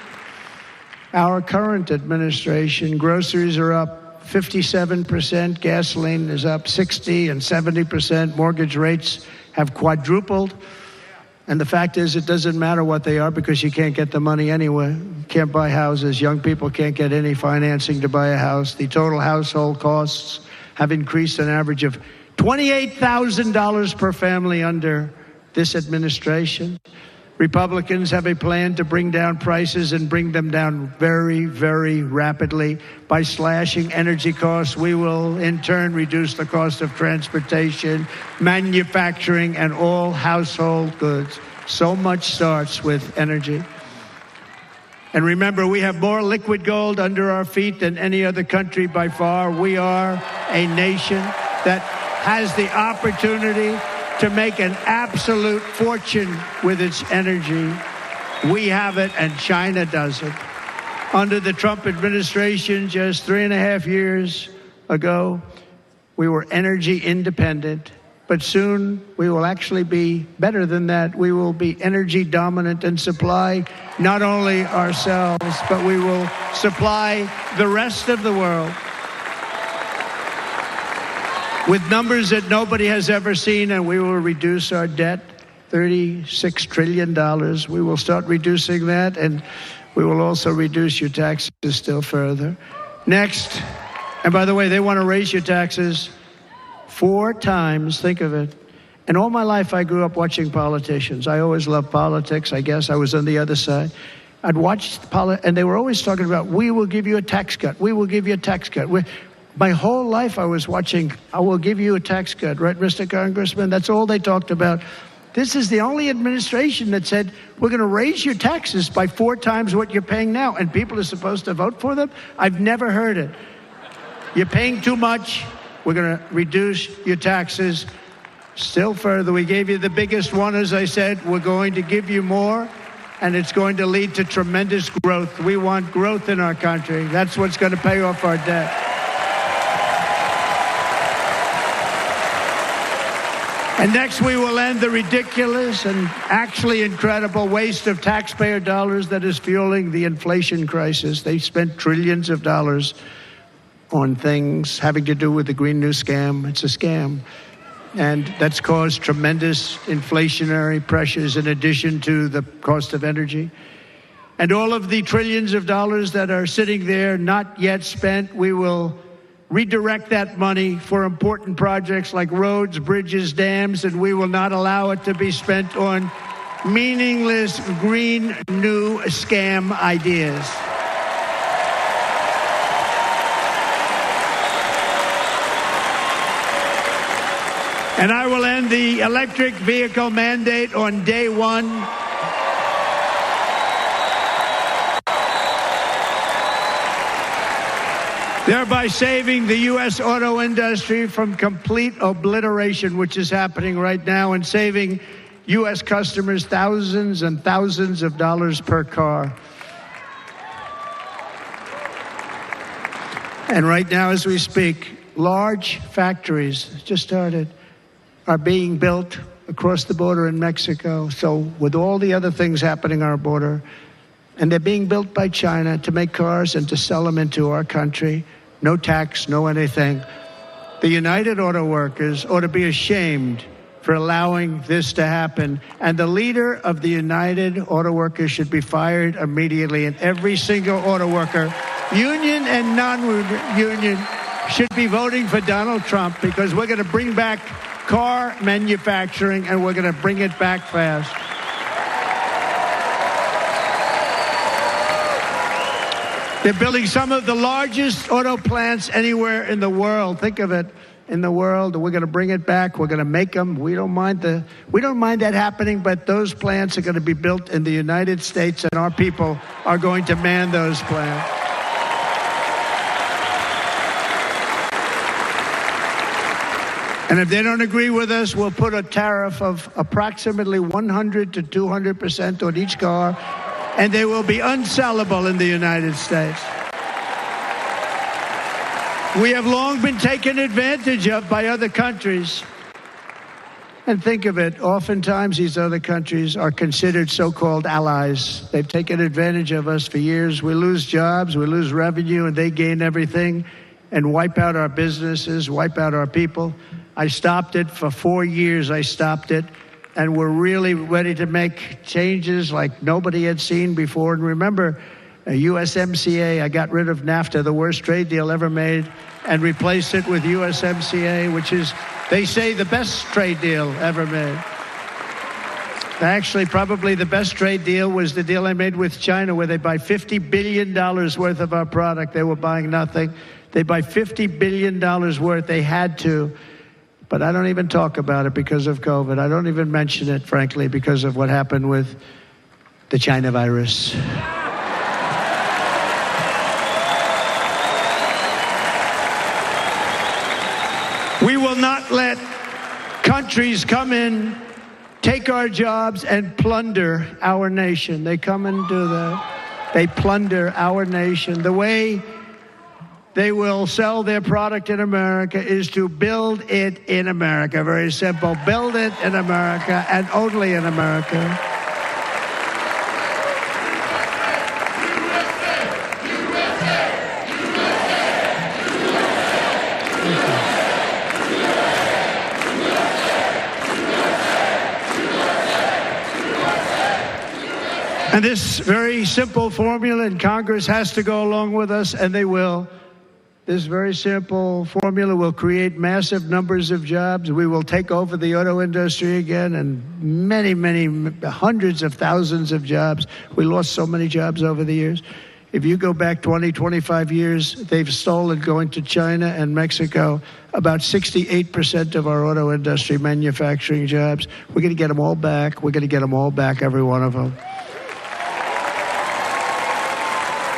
our current administration, groceries are up 57%, gasoline is up 60 and 70%, mortgage rates have quadrupled. And the fact is, it doesn't matter what they are because you can't get the money anyway. You can't buy houses. Young people can't get any financing to buy a house. The total household costs have increased an average of $28,000 per family under this administration. Republicans have a plan to bring down prices and bring them down very, very rapidly. By slashing energy costs, we will in turn reduce the cost of transportation, manufacturing, and all household goods. So much starts with energy. And remember, we have more liquid gold under our feet than any other country by far. We are a nation that has the opportunity to make an absolute fortune with its energy. We have it, and China doesn't. Under the Trump administration, just 3.5 years ago, we were energy independent. But soon, we will actually be better than that. We will be energy dominant and supply not only ourselves, but we will supply the rest of the world with numbers that nobody has ever seen, and we will reduce our debt, $36 trillion. We will start reducing that, and we will also reduce your taxes still further. Next, and by the way, they want to raise your taxes 4 times, think of it. And all my life, I grew up watching politicians. I always loved politics. I guess I was on the other side. I'd watch and they were always talking about, we will give you a tax cut. We will give you a tax cut. My whole life I was watching, I will give you a tax cut, right, Mr. Congressman? That's all they talked about. This is the only administration that said, we're going to raise your taxes by 4 times what you're paying now, and people are supposed to vote for them? I've never heard it. You're paying too much, we're going to reduce your taxes still further. We gave you the biggest one, as I said. We're going to give you more, and it's going to lead to tremendous growth. We want growth in our country. That's what's going to pay off our debt. And next, we will end the ridiculous and actually incredible waste of taxpayer dollars that is fueling the inflation crisis. They spent trillions of dollars on things having to do with the Green New Scam. It's a scam. And that's caused tremendous inflationary pressures in addition to the cost of energy. And all of the trillions of dollars that are sitting there not yet spent, we will redirect that money for important projects like roads, bridges, dams, and we will not allow it to be spent on meaningless green new scam ideas. And I will end the electric vehicle mandate on day one. Thereby saving the U.S. auto industry from complete obliteration, which is happening right now, and saving U.S. customers thousands and thousands of dollars per car. And right now, as we speak, large factories just started, are being built across the border in Mexico. So with all the other things happening on our border, and they're being built by China to make cars and to sell them into our country. No tax, no anything. The United Auto Workers ought to be ashamed for allowing this to happen. And the leader of the United Auto Workers should be fired immediately. And every single auto worker, union and non-union, should be voting for Donald Trump, because we're going to bring back car manufacturing, and we're going to bring it back fast. They're building some of the largest auto plants anywhere in the world. Think of it, in the world. We're going to bring it back. We're going to make them. We don't mind that happening, but those plants are going to be built in the United States, and our people are going to man those plants. And if they don't agree with us, we'll put a tariff of approximately 100 to 200% on each car, and they will be unsellable in the United States. We have long been taken advantage of by other countries. And think of it, oftentimes these other countries are considered so-called allies. They've taken advantage of us for years. We lose jobs, we lose revenue, and they gain everything and wipe out our businesses, wipe out our people. I stopped it for 4 years. I stopped it. And we're really ready to make changes like nobody had seen before. And remember, USMCA, I got rid of NAFTA, the worst trade deal ever made, and replaced it with USMCA, which is, they say, the best trade deal ever made. Actually, probably the best trade deal was the deal I made with China, where they buy $50 billion worth of our product. They were buying nothing. They buy $50 billion worth. They had to. But I don't even talk about it because of COVID. I don't even mention it, frankly, because of what happened with the China virus. We will not let countries come in, take our jobs, and plunder our nation. They come and do that. They plunder our nation. The way they will sell their product in America is to build it in America. Very simple. Build it in America and only in America. And this very simple formula, and Congress has to go along with us, and they will. This very simple formula will create massive numbers of jobs. We will take over the auto industry again, and many, many hundreds of thousands of jobs. We lost so many jobs over the years. If you go back 20, 25 years, they've stolen, going to China and Mexico, about 68% of our auto industry manufacturing jobs. We're going to get them all back. We're going to get them all back, every one of them.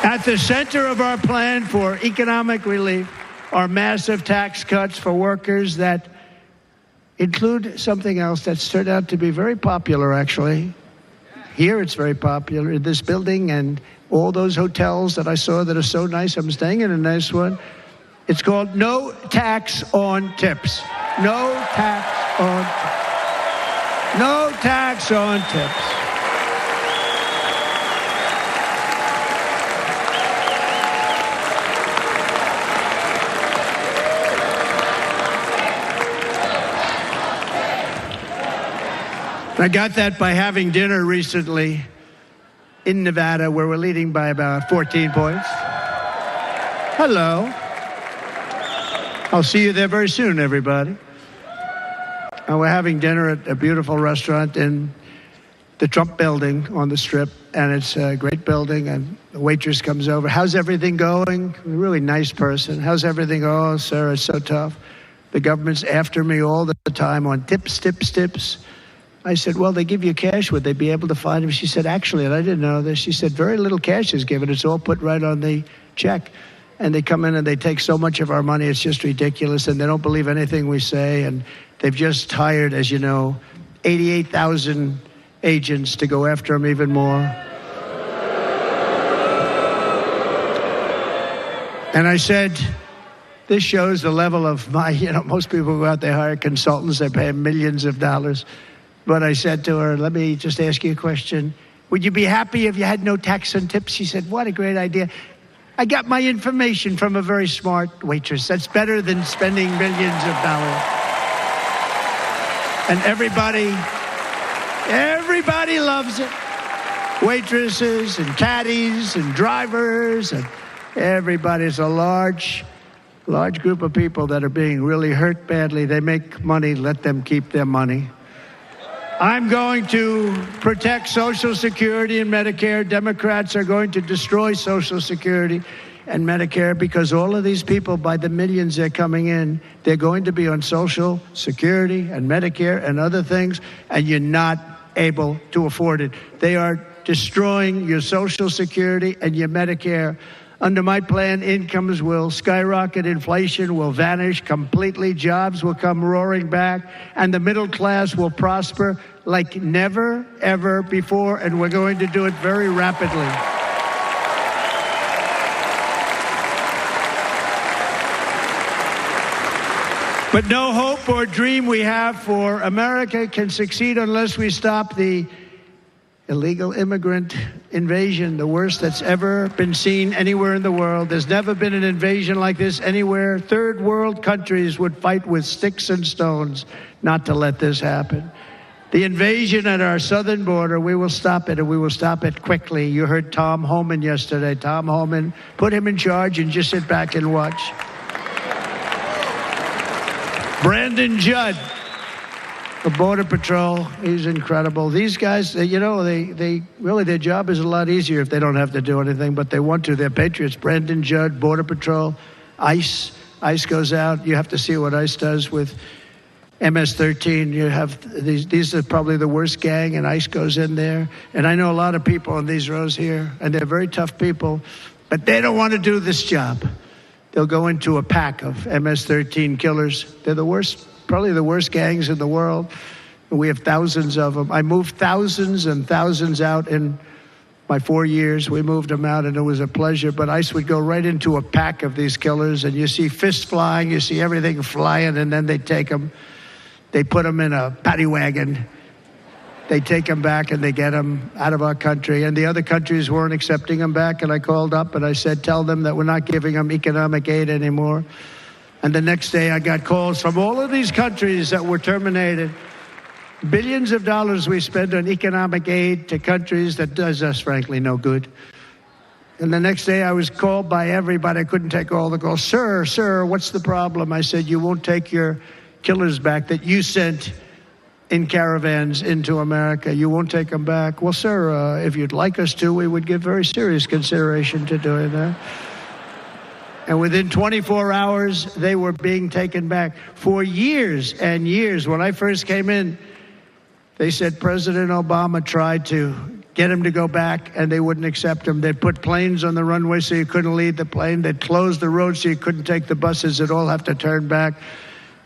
At the center of our plan for economic relief are massive tax cuts for workers that include something else that's turned out to be very popular, actually. Here it's very popular in this building and all those hotels that I saw that are so nice. I'm staying in a nice one. It's called no tax on tips. No tax on tips. No tax on tips. I got that by having dinner recently in Nevada, where we're leading by about 14 points. Hello. I'll see you there very soon, everybody. And we're having dinner at a beautiful restaurant in the Trump building on the Strip, and it's a great building, and the waitress comes over. How's everything going? A really nice person. How's everything? Oh, sir, it's so tough. The government's after me all the time on tips, tips, tips. I said, well, they give you cash. Would they be able to find him? She said, actually, and I didn't know this, she said, very little cash is given. It's all put right on the check. And they come in and they take so much of our money, it's just ridiculous. And they don't believe anything we say. And they've just hired, as you know, 88,000 agents to go after him even more. And I said, this shows the level of my, most people go out, they hire consultants, they pay them millions of dollars. But I said to her, let me just ask you a question. Would you be happy if you had no tax on tips? She said, what a great idea. I got my information from a very smart waitress. That's better than spending millions of dollars. And everybody loves it. Waitresses and caddies and drivers and everybody. It's a large group of people that are being really hurt badly. They make money, let them keep their money. I'm going to protect Social Security and Medicare. Democrats are going to destroy Social Security and Medicare because all of these people, by the millions they're coming in, they're going to be on Social Security and Medicare and other things, and you're not able to afford it. They are destroying your Social Security and your Medicare. Under my plan, incomes will skyrocket, inflation will vanish completely, jobs will come roaring back, and the middle class will prosper like never, ever before, and we're going to do it very rapidly. But no hope or dream we have for America can succeed unless we stop the illegal immigrant invasion, the worst that's ever been seen anywhere in the world. There's never been an invasion like this anywhere. Third world countries would fight with sticks and stones not to let this happen. The invasion at our southern border, we will stop it, and we will stop it quickly. You heard Tom Homan yesterday. Tom Homan, put him in charge and just sit back and watch. Brandon Judd, the Border Patrol, he's incredible. These guys, you know, they really, their job is a lot easier if they don't have to do anything, but they want to. They're patriots. Brandon Judd, Border Patrol, ICE. ICE goes out. You have to see what ICE does with MS-13. You have these are probably the worst gang, and ICE goes in there. And I know a lot of people on these rows here, and they're very tough people, but they don't want to do this job. They'll go into a pack of MS-13 killers. They're the worst, probably the worst gangs in the world. We have thousands of them. I moved thousands and thousands out in my 4 years. We moved them out, and it was a pleasure. But ICE would go right into a pack of these killers, and you see fists flying, you see everything flying, and then they take them. They put them in a paddy wagon. They take them back, and they get them out of our country. And the other countries weren't accepting them back, and I called up, and I said, tell them that we're not giving them economic aid anymore. And the next day, I got calls from all of these countries that were terminated. Billions of dollars we spend on economic aid to countries that does us, frankly, no good. And the next day, I was called by everybody. I couldn't take all the calls. Sir, what's the problem? I said, you won't take your killers back that you sent in caravans into America. You won't take them back. Well, sir, if you'd like us to, we would give very serious consideration to doing that. And within 24 hours, they were being taken back. For years and years, when I first came in, they said President Obama tried to get him to go back, and they wouldn't accept him. They'd put planes on the runway so you couldn't leave the plane. They'd close the road so you couldn't take the buses. They'd all have to turn back.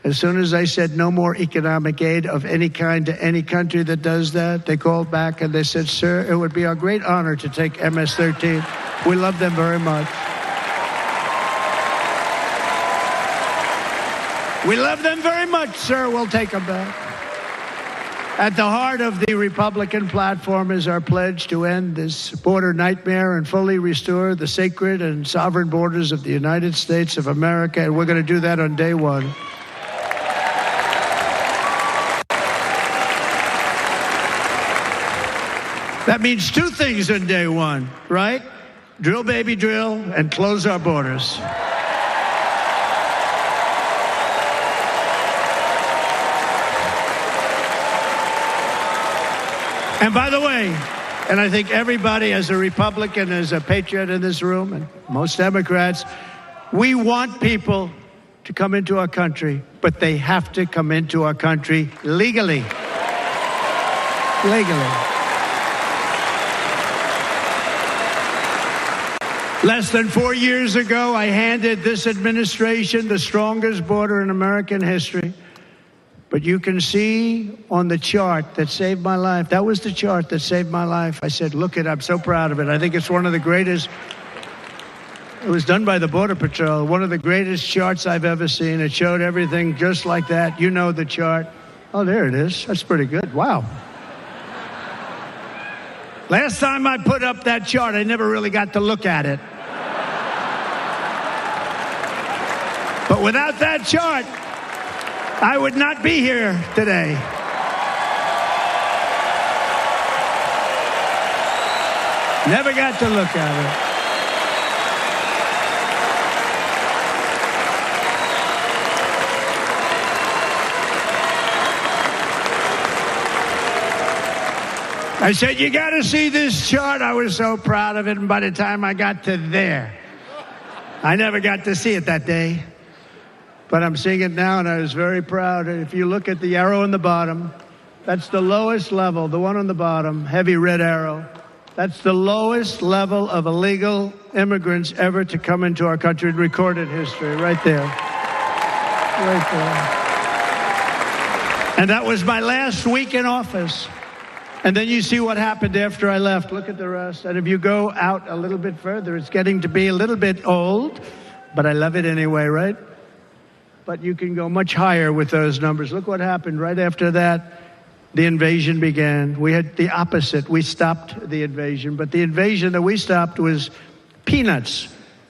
As soon as I said no more economic aid of any kind to any country that does that, they called back and they said, sir, it would be our great honor to take MS-13. We love them very much. We love them very much, sir. We'll take them back. At the heart of the Republican platform is our pledge to end this border nightmare and fully restore the sacred and sovereign borders of the United States of America. And we're going to do that on day one. That means two things on day one, right? Drill, baby, drill, and close our borders. And by the way, and I think everybody as a Republican, as a patriot in this room, and most Democrats, we want people to come into our country, but they have to come into our country legally. Legally. Less than 4 years ago, I handed this administration the strongest border in American history. But you can see on the chart that saved my life, that was the chart that saved my life. I said, look it, I'm so proud of it. I think it's one of the greatest, it was done by the Border Patrol, one of the greatest charts I've ever seen. It showed everything just like that. You know the chart. Oh, there it is. That's pretty good. Wow. Last time I put up that chart, I never really got to look at it. But without that chart, I would not be here today. Never got to look at it. I said, you got to see this chart. I was so proud of it. And by the time I got to there, I never got to see it that day. But I'm seeing it now, and I was very proud. And if you look at the arrow on the bottom, that's the lowest level, the one on the bottom, heavy red arrow. That's the lowest level of illegal immigrants ever to come into our country in recorded history, right there. Right there. And that was my last week in office. And then you see what happened after I left. Look at the rest. And if you go out a little bit further, it's getting to be a little bit old, but I love it anyway, right? But you can go much higher with those numbers. Look what happened right after that. The invasion began. We had the opposite. We stopped the invasion, but the invasion that we stopped was peanuts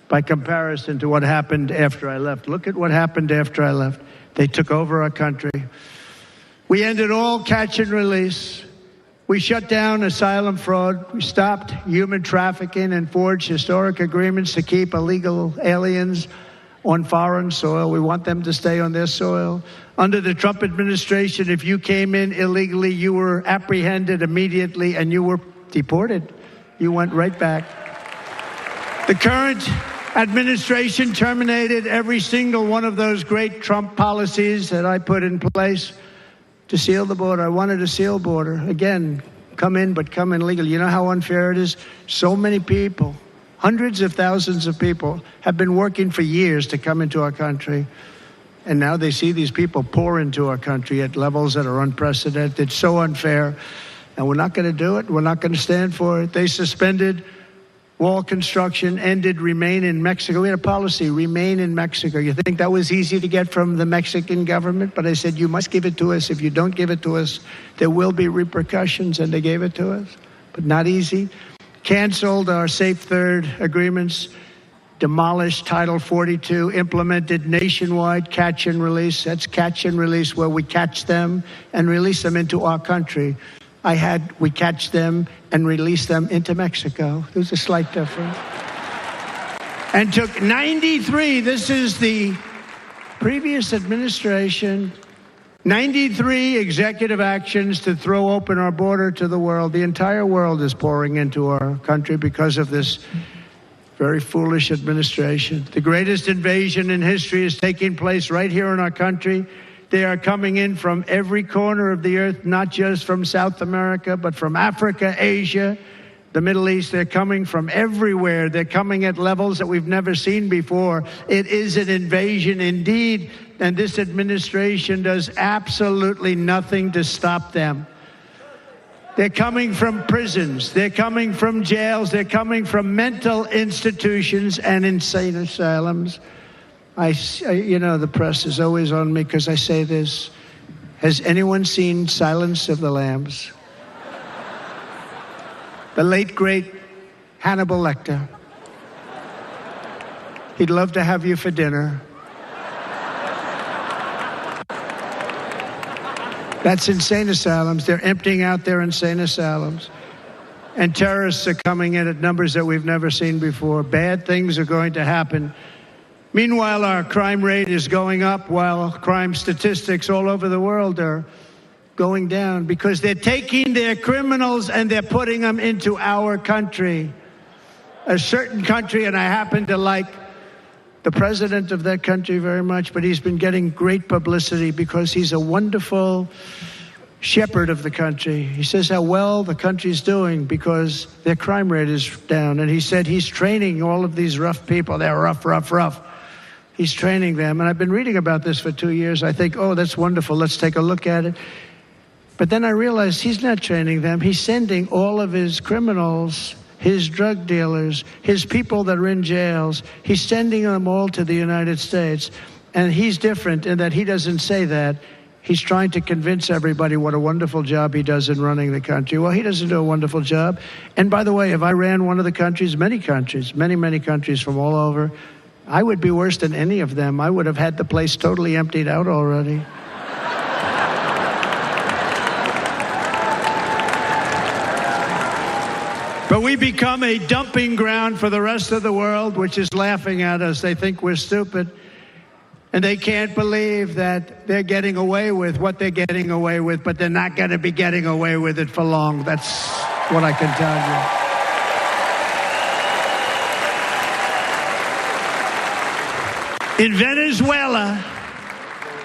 by comparison to what happened after I left. Look at what happened after I left. They took over our country. We ended all catch and release. We shut down asylum fraud. We stopped human trafficking and forged historic agreements to keep illegal aliens on foreign soil. We want them to stay on their soil. Under the Trump administration, if you came in illegally, you were apprehended immediately and you were deported. You went right back. The current administration terminated every single one of those great Trump policies that I put in place to seal the border. I wanted a sealed border. Again, come in, but come in legally. You know how unfair it is? So many people, hundreds of thousands of people, have been working for years to come into our country. And now they see these people pour into our country at levels that are unprecedented. So unfair. And we're not going to do it. We're not going to stand for it. They suspended wall construction, ended remain in Mexico. We had a policy, remain in Mexico. You think that was easy to get from the Mexican government? But I said, you must give it to us. If you don't give it to us, there will be repercussions. And they gave it to us, but not easy. Canceled our Safe Third agreements, demolished Title 42, implemented nationwide catch and release. That's catch and release, where we catch them and release them into our country. We catch them and release them into Mexico. There's a slight difference. And took 93, this is the previous administration, 93 executive actions to throw open our border to the world. The entire world is pouring into our country because of this very foolish administration. The greatest invasion in history is taking place right here in our country. They are coming in from every corner of the earth, not just from South America, but from Africa, Asia, the Middle East. They're coming from everywhere. They're coming at levels that we've never seen before. It is an invasion indeed, and this administration does absolutely nothing to stop them. They're coming from prisons. They're coming from jails. They're coming from mental institutions and insane asylums. The press is always on me because I say this. Has anyone seen Silence of the Lambs? The late, great Hannibal Lecter. He'd love to have you for dinner. That's insane asylums. They're emptying out their insane asylums. And terrorists are coming in at numbers that we've never seen before. Bad things are going to happen. Meanwhile, our crime rate is going up, while crime statistics all over the world are going down, because they're taking their criminals and they're putting them into our country. A certain country, and I happen to like the president of that country very much, but he's been getting great publicity because he's a wonderful shepherd of the country. He says how well the country's doing because their crime rate is down. And he said he's training all of these rough people. They're rough. He's training them. And I've been reading about this for 2 years. I think, oh, that's wonderful. Let's take a look at it. But then I realized he's not training them. He's sending all of his criminals, his drug dealers, his people that are in jails. He's sending them all to the United States. And he's different in that he doesn't say that. He's trying to convince everybody what a wonderful job he does in running the country. Well, he doesn't do a wonderful job. And by the way, if I ran one of the countries, many countries from all over, I would be worse than any of them. I would have had the place totally emptied out already. But we become a dumping ground for the rest of the world, which is laughing at us. They think we're stupid. And they can't believe that they're getting away with what they're getting away with, but they're not going to be getting away with it for long. That's what I can tell you. In Venezuela,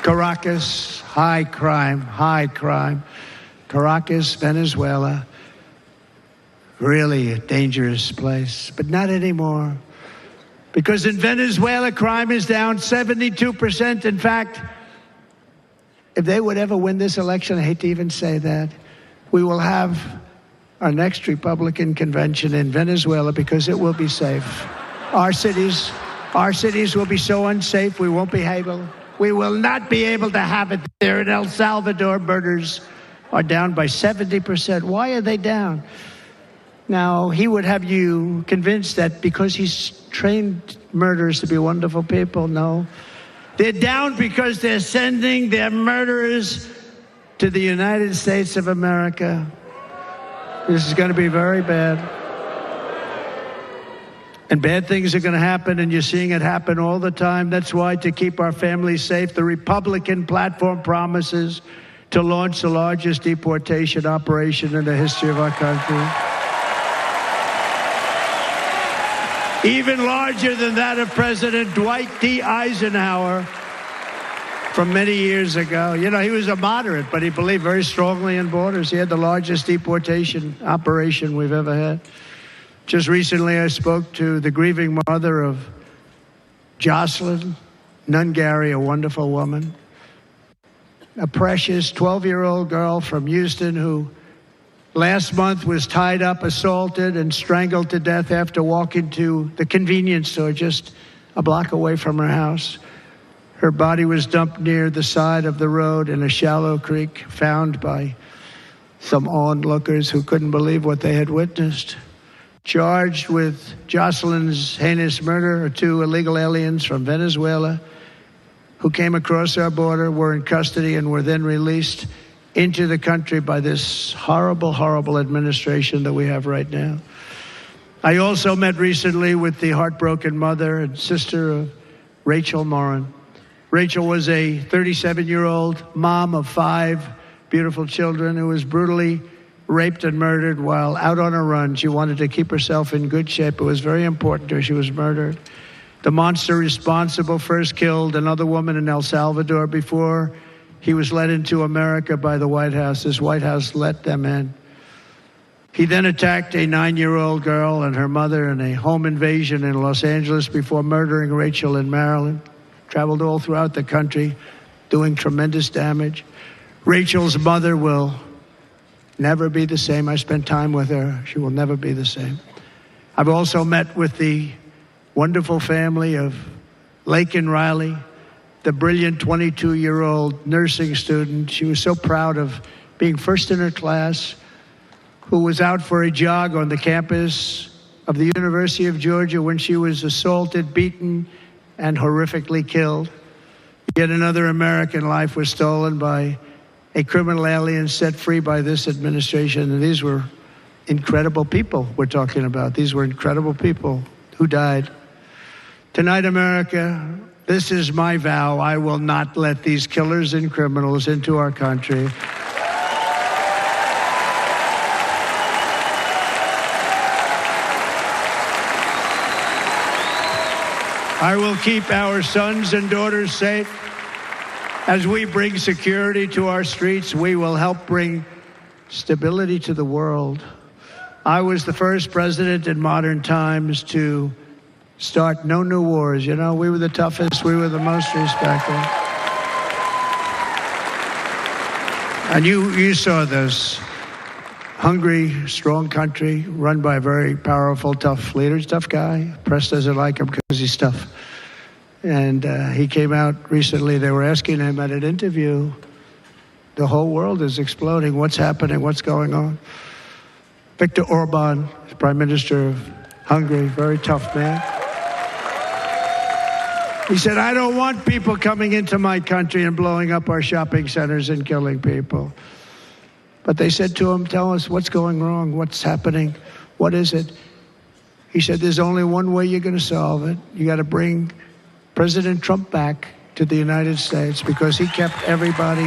Caracas, high crime. Caracas, Venezuela, really a dangerous place, but not anymore. Because in Venezuela, crime is down 72%. In fact, if they would ever win this election, I hate to even say that, we will have our next Republican convention in Venezuela because it will be safe. Our cities will be so unsafe, we won't be able. We will not be able to have it there. In El Salvador, murders are down by 70%. Why are they down? Now, he would have you convinced that because he's trained murderers to be wonderful people. No. They're down because they're sending their murderers to the United States of America. This is going to be very bad. And bad things are going to happen, and you're seeing it happen all the time. That's why, to keep our families safe, the Republican platform promises to launch the largest deportation operation in the history of our country. Even larger than that of President Dwight D. Eisenhower from many years ago. You know, he was a moderate, but he believed very strongly in borders. He had the largest deportation operation we've ever had. Just recently, I spoke to the grieving mother of Jocelyn Nungary, a wonderful woman, a precious 12-year-old girl from Houston who last month was tied up, assaulted, and strangled to death after walking to the convenience store just a block away from her house. Her body was dumped near the side of the road in a shallow creek, found by some onlookers who couldn't believe what they had witnessed. Charged with Jocelyn's heinous murder are two illegal aliens from Venezuela who came across our border, were in custody, and were then released into the country by this horrible, horrible administration that we have right now. I also met recently with the heartbroken mother and sister of Rachel Morin. Rachel was a 37-year-old mom of 5 beautiful children who was brutally raped and murdered while out on a run. She wanted to keep herself in good shape. It was very important to her. She was murdered. The monster responsible first killed another woman in El Salvador before he was led into America by the White House. This White House let them in. He then attacked a 9-year-old girl and her mother in a home invasion in Los Angeles before murdering Rachel in Maryland. Traveled all throughout the country, doing tremendous damage. Rachel's mother will never be the same. I spent time with her. She will never be the same. I've also met with the wonderful family of Laken Riley, the brilliant 22-year-old nursing student. She was so proud of being first in her class, who was out for a jog on the campus of the University of Georgia when she was assaulted, beaten, and horrifically killed. Yet another American life was stolen by a criminal alien set free by this administration. And these were incredible people we're talking about. These were incredible people who died. Tonight, America, this is my vow. I will not let these killers and criminals into our country. I will keep our sons and daughters safe. As we bring security to our streets, we will help bring stability to the world. I was the first president in modern times to start no new wars. You know, we were the toughest, we were the most respected. And you saw this. Hungry, strong country, run by a very powerful, tough leader, tough guy. Press doesn't like him because he's tough. And he came out recently, they were asking him at an interview, the whole world is exploding. What's happening? What's going on? Viktor Orban, Prime Minister of Hungary, very tough man. He said, I don't want people coming into my country and blowing up our shopping centers and killing people. But they said to him, tell us what's going wrong, what's happening, what is it? He said, there's only one way you're going to solve it. You got to bring President Trump back to the United States because he kept everybody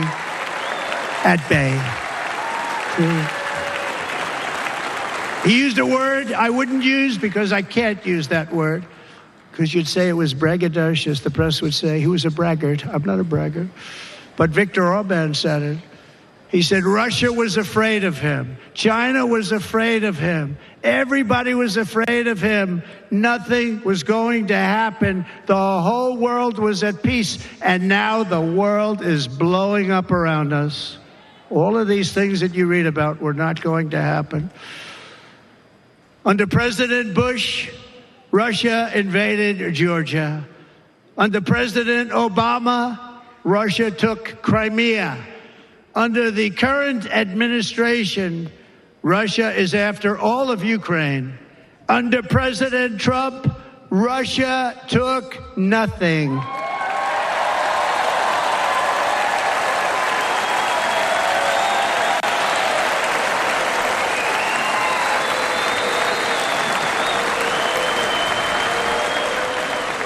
at bay. He used a word I wouldn't use because I can't use that word, because you'd say it was braggadocious. The press would say he was a braggart. I'm not a braggart. But Viktor Orban said it. He said Russia was afraid of him. China was afraid of him. Everybody was afraid of him. Nothing was going to happen. The whole world was at peace. And now the world is blowing up around us. All of these things that you read about were not going to happen. Under President Bush, Russia invaded Georgia. Under President Obama, Russia took Crimea. Under the current administration, Russia is after all of Ukraine. Under President Trump, Russia took nothing.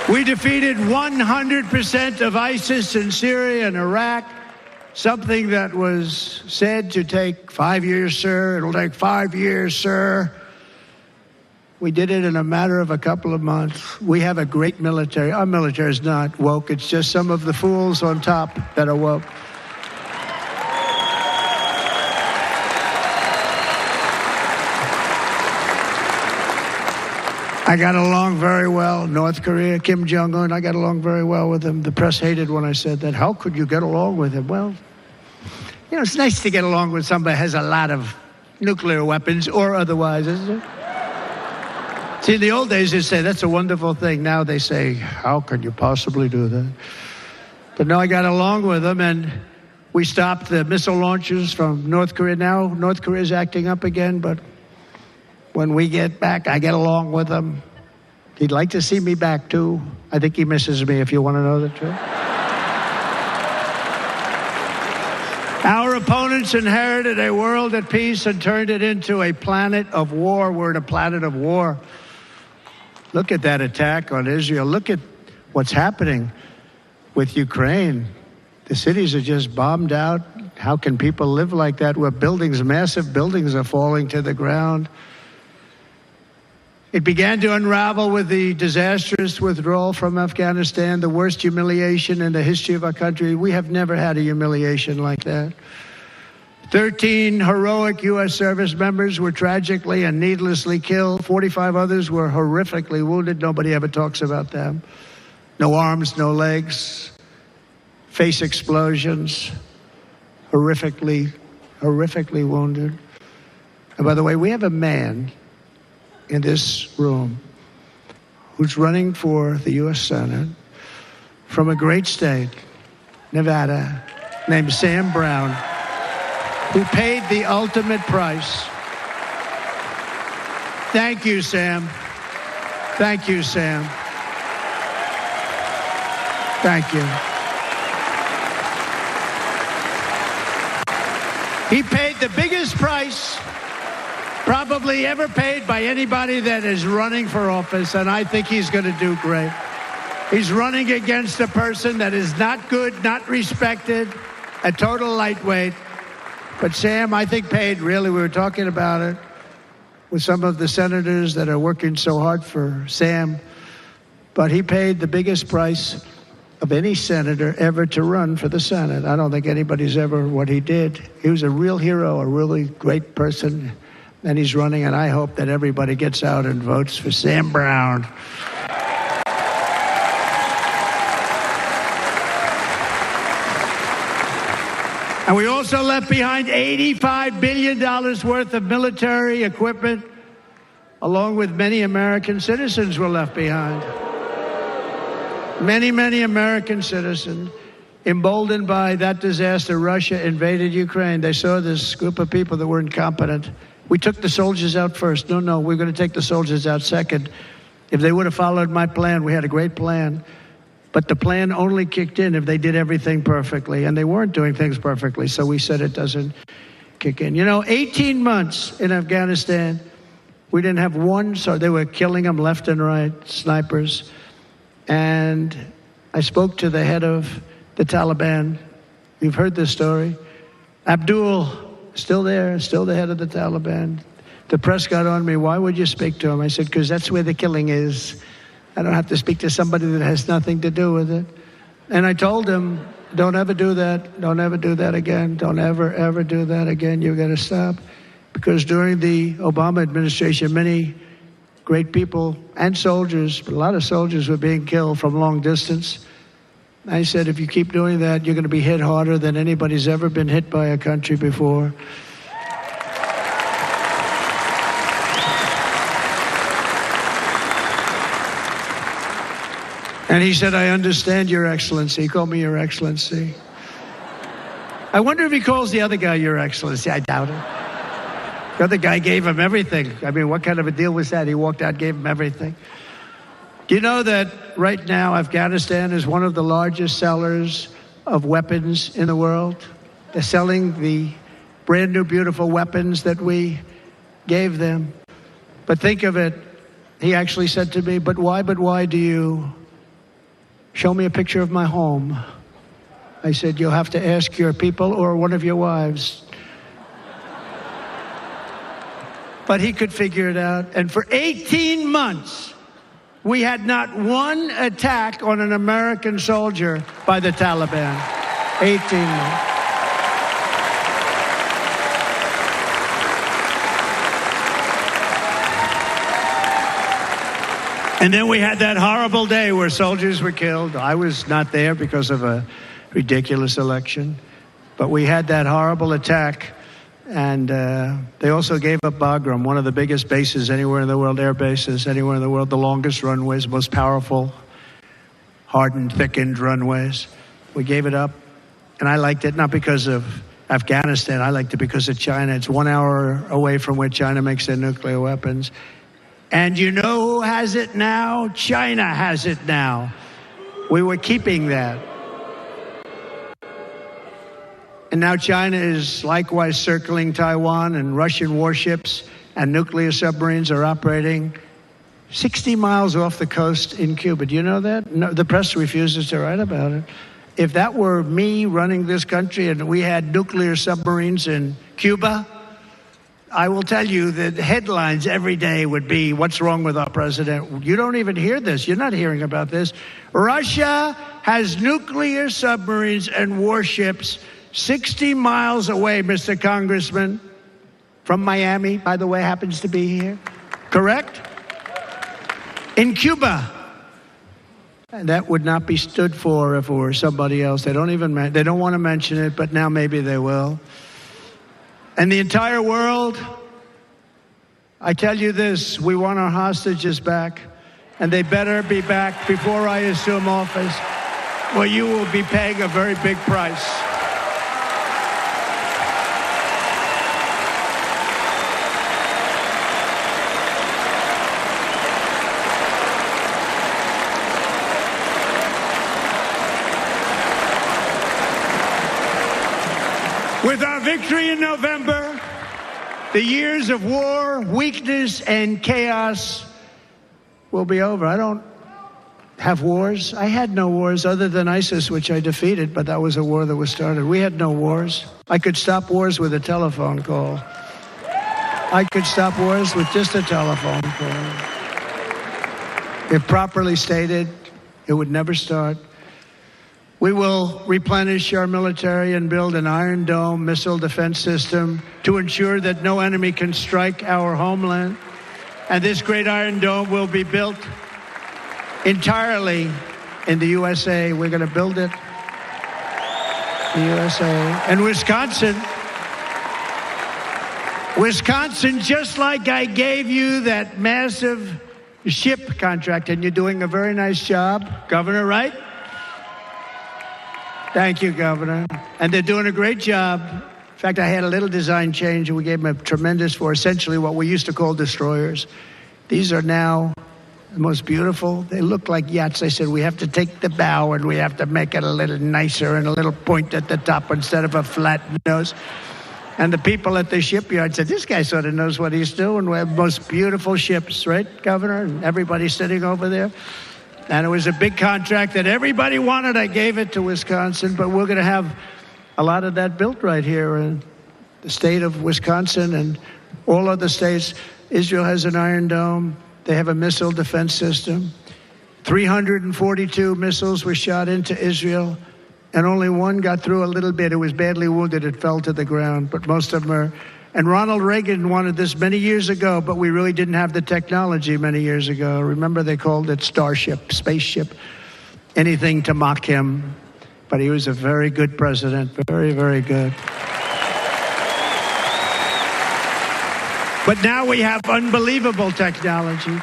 We defeated 100% of ISIS in Syria and Iraq, something that was said to take 5 years, sir. It'll take 5 years, sir. We did it in a matter of a couple of months. We have a great military. Our military is not woke. It's just some of the fools on top that are woke. I got along very well. North Korea, Kim Jong-un, I got along very well with him. The press hated when I said that. How could you get along with him? Well, you know, it's nice to get along with somebody who has a lot of nuclear weapons or otherwise, isn't it? See, in the old days, they say, that's a wonderful thing. Now they say, how can you possibly do that? But no, I got along with him, and we stopped the missile launches from North Korea. Now North Korea is acting up again, but when we get back, I get along with him. He'd like to see me back, too. I think he misses me, if you want to know the truth. Our opponents inherited a world at peace and turned it into a planet of war. We're in a planet of war. Look at that attack on Israel. Look at what's happening with Ukraine. The cities are just bombed out. How can people live like that where buildings, massive buildings, are falling to the ground? It began to unravel with the disastrous withdrawal from Afghanistan, the worst humiliation in the history of our country. We have never had a humiliation like that. 13 heroic U.S. service members were tragically and needlessly killed. 45 others were horrifically wounded. Nobody ever talks about them. No arms, no legs, face explosions, horrifically wounded. And by the way, we have a man in this room who's running for the U.S. Senate from a great state, Nevada, named Sam Brown, who paid the ultimate price. Thank you, Sam. Thank you, Sam. Thank you. He paid the biggest price probably ever paid by anybody that is running for office, and I think he's going to do great. He's running against a person that is not good, not respected, a total lightweight. But Sam, I think, paid, really, we were talking about it with some of the senators that are working so hard for Sam, but he paid the biggest price of any senator ever to run for the Senate. I don't think anybody's ever what he did. He was a real hero, a really great person. And he's running, and I hope that everybody gets out and votes for Sam Brown. And we also left behind $85 billion worth of military equipment, along with many American citizens were left behind. Many American citizens, emboldened by that disaster. Russia invaded Ukraine. They saw this group of people that were incompetent. We took the soldiers out first. No, we're going to take the soldiers out second. If they would have followed my plan, we had a great plan. But the plan only kicked in if they did everything perfectly. And they weren't doing things perfectly, so we said it doesn't kick in. You know, 18 months in Afghanistan, we didn't have one, so they were killing them left and right, snipers. And I spoke to the head of the Taliban. You've heard this story. Abdul, still there, still the head of the Taliban. The press got on me. Why would you speak to him? I said, because that's where the killing is. I don't have to speak to somebody that has nothing to do with it. And I told him, don't ever do that. Don't ever do that again. Don't ever, ever do that again. You've got to stop. Because during the Obama administration, many great people and soldiers, but a lot of soldiers were being killed from long distance. I said, if you keep doing that, you're going to be hit harder than anybody's ever been hit by a country before. And he said, I understand, Your Excellency. He called me Your Excellency. I wonder if he calls the other guy Your Excellency. I doubt it. The other guy gave him everything. I mean, what kind of a deal was that? He walked out, gave him everything. Do you know that right now Afghanistan is one of the largest sellers of weapons in the world? They're selling the brand new, beautiful weapons that we gave them. But think of it. He actually said to me, but why do you show me a picture of my home? I said, you'll have to ask your people or one of your wives. But he could figure it out. And for 18 months, we had not one attack on an American soldier by the Taliban. 18 months. And then we had that horrible day where soldiers were killed. I was not there because of a ridiculous election. But we had that horrible attack. And they also gave up Bagram, one of the biggest bases anywhere in the world, air bases anywhere in the world, the longest runways, most powerful, hardened, thickened runways. We gave it up. And I liked it, not because of Afghanistan. I liked it because of China. It's 1 hour away from where China makes their nuclear weapons. And you know who has it now? China has it now. We were keeping that. And now China is likewise circling Taiwan, and Russian warships and nuclear submarines are operating 60 miles off the coast in Cuba. Do you know that? No, the press refuses to write about it. If that were me running this country and we had nuclear submarines in Cuba, I will tell you that headlines every day would be, what's wrong with our president? You don't even hear this. You're not hearing about this. Russia has nuclear submarines and warships 60 miles away, Mr. Congressman, from Miami, by the way, happens to be here. Correct? In Cuba. And that would not be stood for if it were somebody else. They don't want to mention it, but now maybe they will. And the entire world, I tell you this, we want our hostages back, and they better be back before I assume office, or you will be paying a very big price. With our victory in November, the years of war, weakness, and chaos will be over. I don't have wars. I had no wars other than ISIS, which I defeated, but that was a war that was started. We had no wars. I could stop wars with a telephone call. I could stop wars with just a telephone call. If properly stated, it would never start. We will replenish our military and build an Iron Dome missile defense system to ensure that no enemy can strike our homeland. And this great Iron Dome will be built entirely in the USA. We're going to build it in the USA. And Wisconsin, just like I gave you that massive ship contract, and you're doing a very nice job, Governor, right? Thank you, Governor. And they're doing a great job. In fact, I had a little design change, and we gave them a tremendous for essentially what we used to call destroyers. These are now the most beautiful. They look like yachts. I said, we have to take the bow, and we have to make it a little nicer and a little point at the top instead of a flat nose. And the people at the shipyard said, this guy sort of knows what he's doing. We have the most beautiful ships, right, Governor? And everybody sitting over there. and it was a big contract that everybody wanted. I gave it to Wisconsin, but we're going to have a lot of that built right here in the state of Wisconsin and all other states. Israel has an Iron Dome. They have a missile defense system. 342 missiles were shot into Israel, and only one got through a little bit. It was badly wounded. It fell to the ground, but most of them are. And Ronald Reagan wanted this many years ago, but we really didn't have the technology many years ago. Remember, they called it Starship, spaceship, anything to mock him. But he was a very good president, very, very good. But now we have unbelievable technology.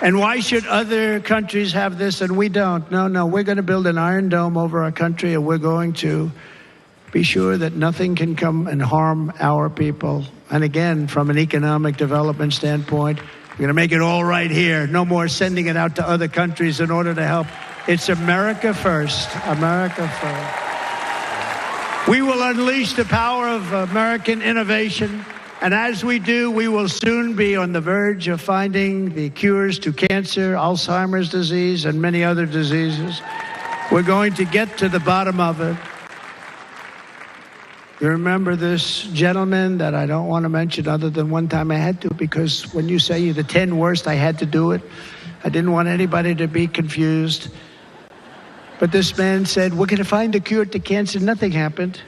And why should other countries have this and we don't? No, we're going to build an Iron Dome over our country, and we're going to be sure that nothing can come and harm our people. And again, from an economic development standpoint, we're going to make it all right here. No more sending it out to other countries in order to help. It's America first. America first. We will unleash the power of American innovation. And as we do, we will soon be on the verge of finding the cures to cancer, Alzheimer's disease, and many other diseases. We're going to get to the bottom of it. You remember this gentleman that I don't want to mention other than one time I had to, because when you say you're the 10 worst, I had to do it. I didn't want anybody to be confused. But this man said, we're going to find a cure to cancer. Nothing happened.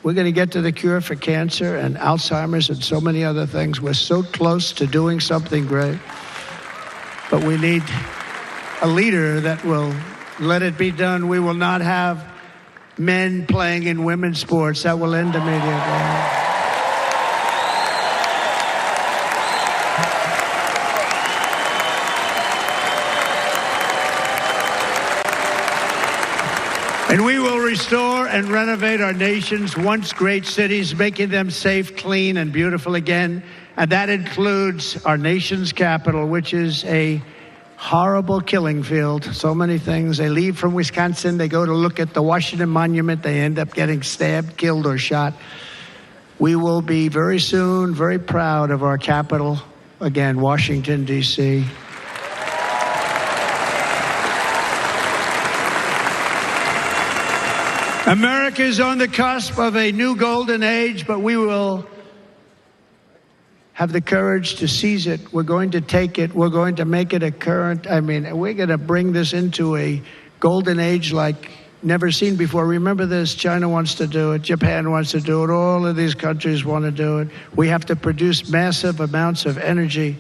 We're going to get to the cure for cancer and Alzheimer's and so many other things. We're so close to doing something great. But we need a leader that will let it be done. We will not have men playing in women's sports. That will end immediately. And we will restore and renovate our nation's once great cities, making them safe, clean, and beautiful again. And that includes our nation's capital, which is a horrible killing field. So many things. They leave from Wisconsin, they go to look at the Washington Monument, they end up getting stabbed, killed, or shot. We will be very soon very proud of our capital, again, Washington, D.C. America is on the cusp of a new golden age, but we will have the courage to seize it. We're going to take it. We're going to make it a current. We're going to bring this into a golden age like never seen before. Remember this, China wants to do it. Japan wants to do it. All of these countries want to do it. We have to produce massive amounts of energy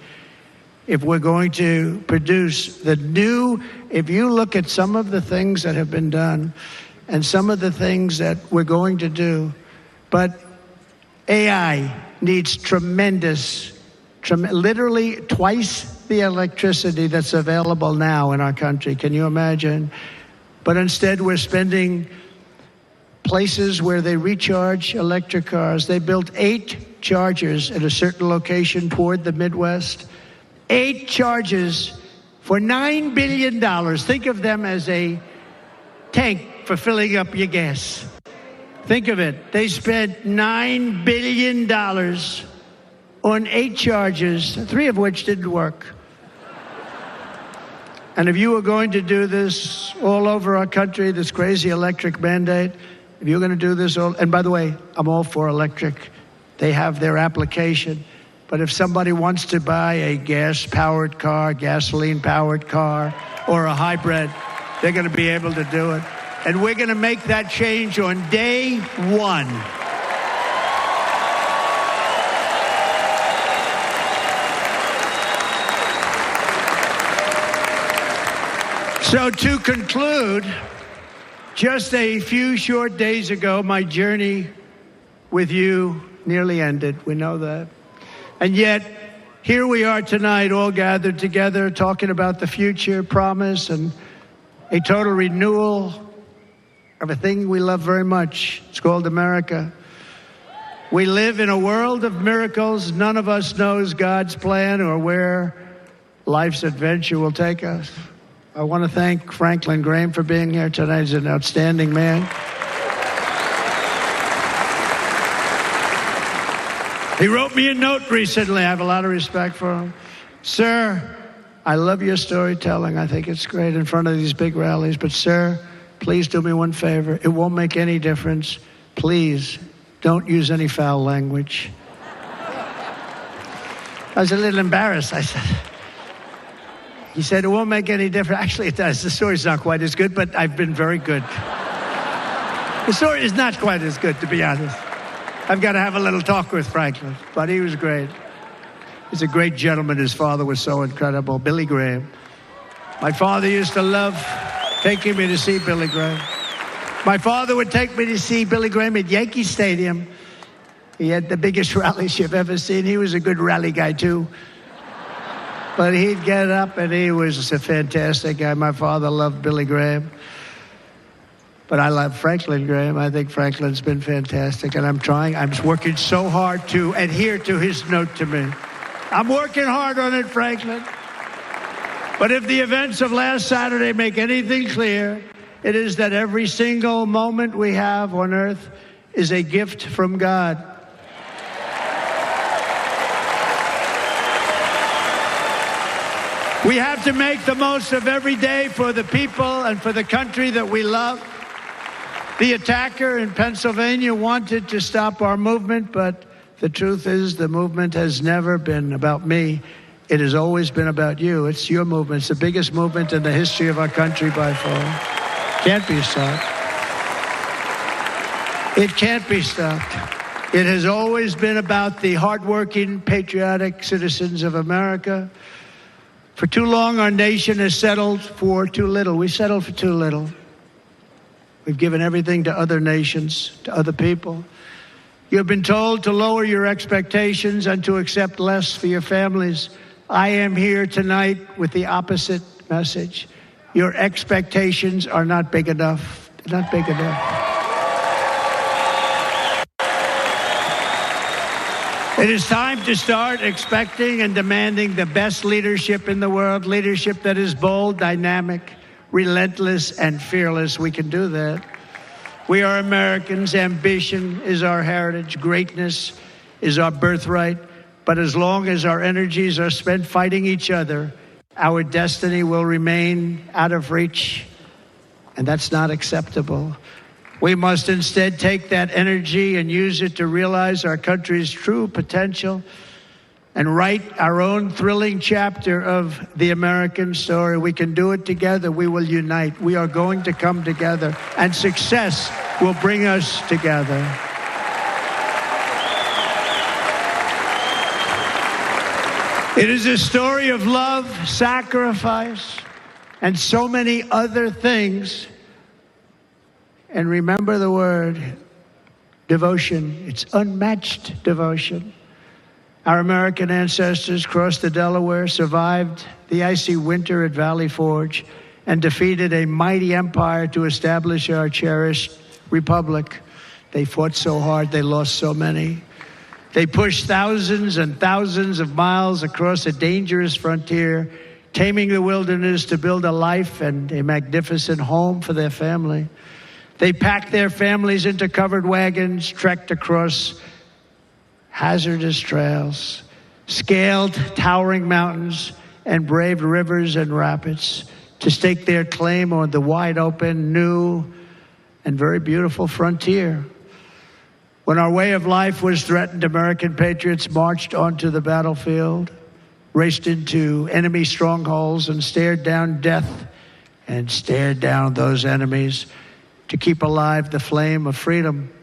if we're going to produce the new. If you look at some of the things that have been done and some of the things that we're going to do, but AI needs literally twice the electricity that's available now in our country. Can you imagine? But instead, we're spending places where they recharge electric cars. They built 8 chargers at a certain location toward the Midwest. 8 chargers for $9 billion. Think of them as a tank for filling up your gas. Think of it. They spent $9 billion on 8 chargers, 3 of which didn't work. And if you were going to do this all over our country, this crazy electric mandate, if you're going to do this and by the way, I'm all for electric. They have their application. But if somebody wants to buy a gas-powered car, gasoline-powered car, or a hybrid, they're going to be able to do it. And we're going to make that change on day 1. So to conclude, just a few short days ago, my journey with you nearly ended. We know that. And yet, here we are tonight, all gathered together, talking about the future, promise, and a total renewal of a thing we love very much. It's called America. We live in a world of miracles. None of us knows God's plan or where life's adventure will take us. I want to thank Franklin Graham for being here tonight. He's an outstanding man. He wrote me a note recently. I have a lot of respect for him. Sir, I love your storytelling. I think it's great in front of these big rallies. But, sir, please do me one favor. It won't make any difference. Please don't use any foul language. I was a little embarrassed. I said, he said, it won't make any difference. Actually, it does. The story's not quite as good, but I've been very good. The story is not quite as good, to be honest. I've got to have a little talk with Franklin, but he was great. He's a great gentleman. His father was so incredible, Billy Graham. My father used to love taking me to see Billy Graham. My father would take me to see Billy Graham at Yankee Stadium. He had the biggest rallies you've ever seen. He was a good rally guy, too. But he'd get up, and he was a fantastic guy. My father loved Billy Graham. But I love Franklin Graham. I think Franklin's been fantastic, and I'm working so hard to adhere to his note to me. I'm working hard on it, Franklin. But if the events of last Saturday make anything clear, it is that every single moment we have on earth is a gift from God. We have to make the most of every day for the people and for the country that we love. The attacker in Pennsylvania wanted to stop our movement, but the truth is the movement has never been about me. It has always been about you. It's your movement. It's the biggest movement in the history of our country by far. Can't be stopped. It can't be stopped. It has always been about the hardworking, patriotic citizens of America. For too long, our nation has settled for too little. We settled for too little. We've given everything to other nations, to other people. You've been told to lower your expectations and to accept less for your families. I am here tonight with the opposite message. Your expectations are not big enough. They're not big enough. It is time to start expecting and demanding the best leadership in the world, leadership that is bold, dynamic, relentless, and fearless. We can do that. We are Americans. Ambition is our heritage. Greatness is our birthright. But as long as our energies are spent fighting each other, our destiny will remain out of reach, and that's not acceptable. We must instead take that energy and use it to realize our country's true potential and write our own thrilling chapter of the American story. We can do it together. We will unite. We are going to come together, and success will bring us together. It is a story of love, sacrifice, and so many other things. And remember the word, devotion. It's unmatched devotion. Our American ancestors crossed the Delaware, survived the icy winter at Valley Forge, and defeated a mighty empire to establish our cherished republic. They fought so hard, they lost so many. They pushed thousands and thousands of miles across a dangerous frontier, taming the wilderness to build a life and a magnificent home for their family. They packed their families into covered wagons, trekked across hazardous trails, scaled towering mountains, and braved rivers and rapids to stake their claim on the wide open, new, and very beautiful frontier. When our way of life was threatened, American patriots marched onto the battlefield, raced into enemy strongholds, and stared down death and stared down those enemies to keep alive the flame of freedom.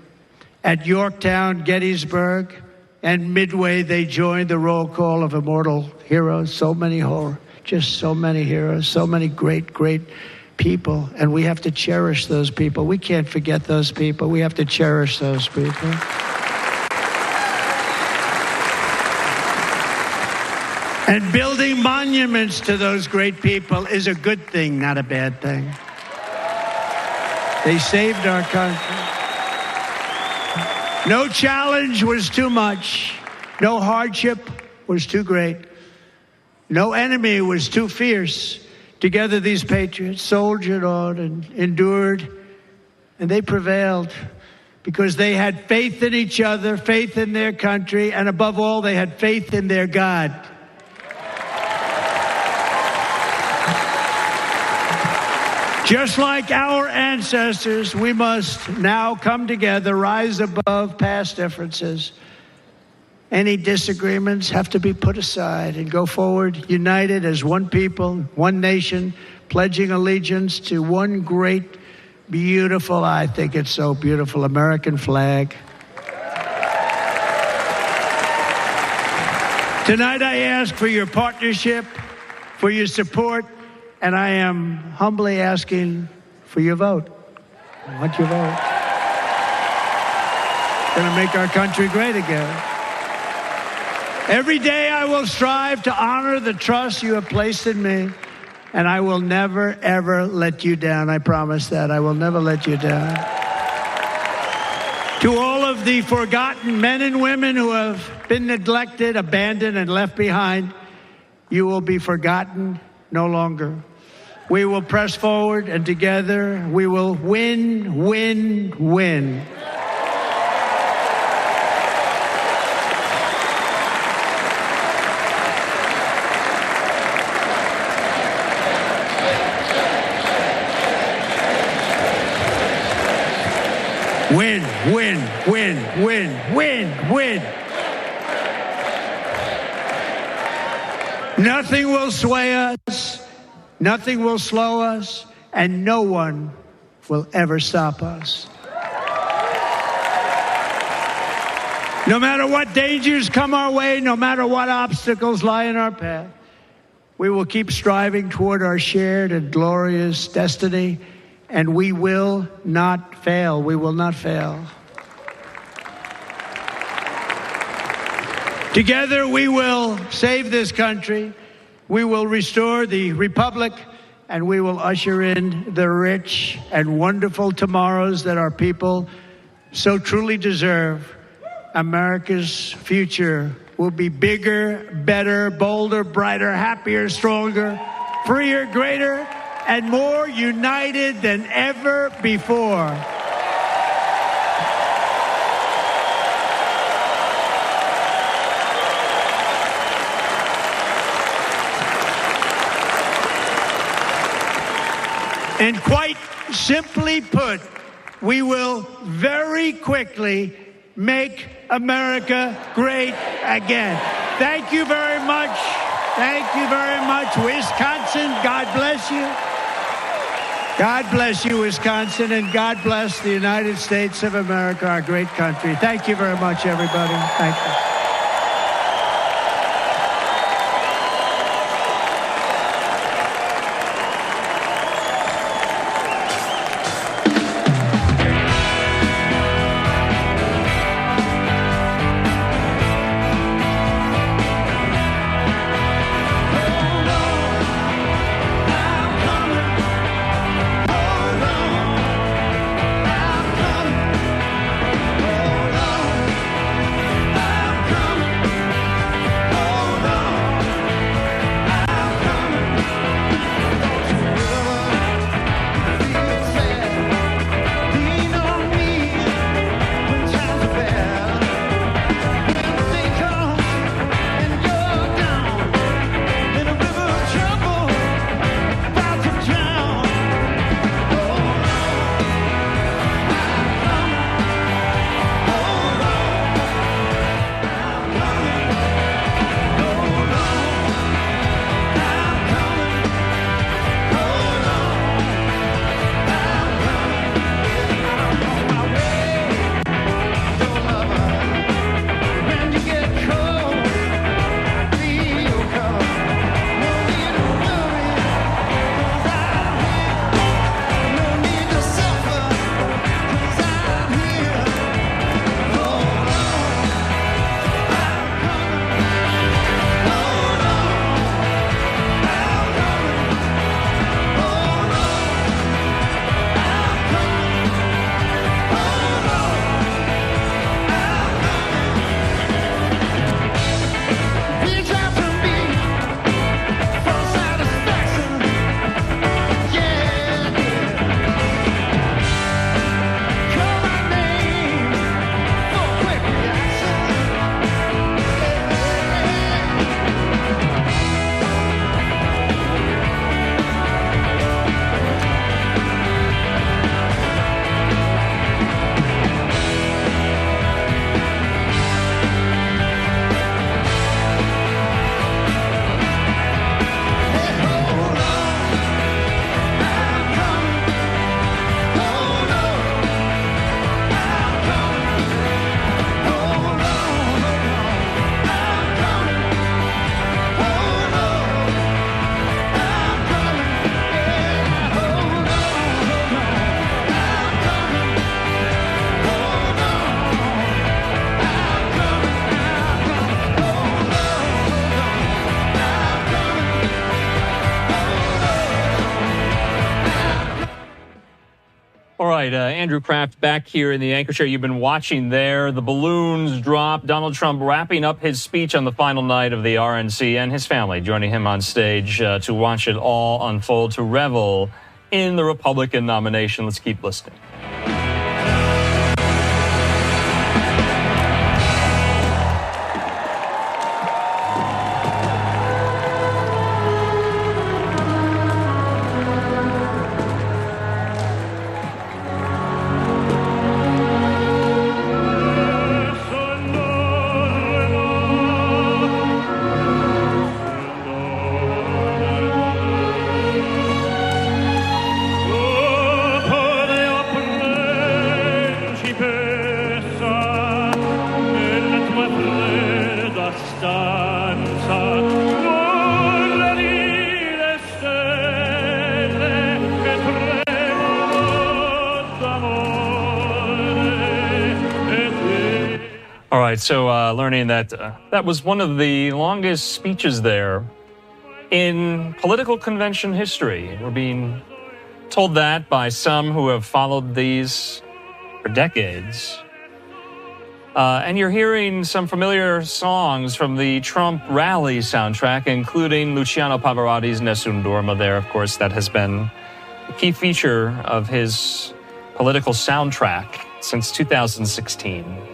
At Yorktown, Gettysburg, and Midway, they joined the roll call of immortal heroes. So many heroes, so many great, great people. And we have to cherish those people. We can't forget those people. We have to cherish those people. And building monuments to those great people is a good thing, not a bad thing. They saved our country. No challenge was too much. No hardship was too great. No enemy was too fierce. Together, these patriots soldiered on and endured, and they prevailed because they had faith in each other, faith in their country, and above all, they had faith in their God. Just like our ancestors, we must now come together, rise above past differences. Any disagreements have to be put aside and go forward, united as one people, one nation, pledging allegiance to one great, beautiful, I think it's so beautiful, American flag. Tonight I ask for your partnership, for your support, and I am humbly asking for your vote. I want your vote. Going to make our country great again. Every day I will strive to honor the trust you have placed in me, and I will never, ever let you down. I promise that. I will never let you down. To all of the forgotten men and women who have been neglected, abandoned, and left behind, you will be forgotten no longer. We will press forward, and together we will win, win, win. Win, win, win, win, win, win. Nothing will sway us, nothing will slow us, and no one will ever stop us. No matter what dangers come our way, no matter what obstacles lie in our path, we will keep striving toward our shared and glorious destiny, and we will not fail. We will not fail. Together we will save this country, we will restore the republic, and we will usher in the rich and wonderful tomorrows that our people so truly deserve. America's future will be bigger, better, bolder, brighter, happier, stronger, freer, greater, and more united than ever before. And quite simply put, we will very quickly make America great again. Thank you very much. Thank you very much, Wisconsin. God bless you. God bless you, Wisconsin, and God bless the United States of America, our great country. Thank you very much, everybody. Thank you. right, Andrew Kraft back here in the anchor chair. You've been watching there. The balloons drop. Donald Trump wrapping up his speech on the final night of the RNC, and his family joining him on stage to watch it all unfold, to revel in the Republican nomination. Let's keep listening. All right, so learning that that was one of the longest speeches there in political convention history. We're being told that by some who have followed these for decades. And you're hearing some familiar songs from the Trump rally soundtrack, including Luciano Pavarotti's Nessun Dorma there. Of course, that has been a key feature of his political soundtrack since 2016.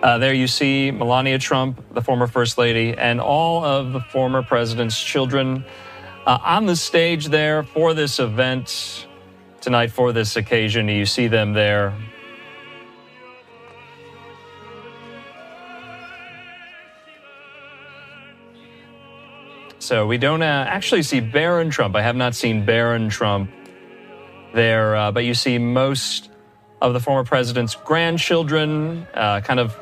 There you see Melania Trump, the former First Lady, and all of the former president's children on the stage there for this event tonight, for this occasion. You see them there. So we don't actually see Barron Trump. I have not seen Barron Trump there, but you see most of the former president's grandchildren kind of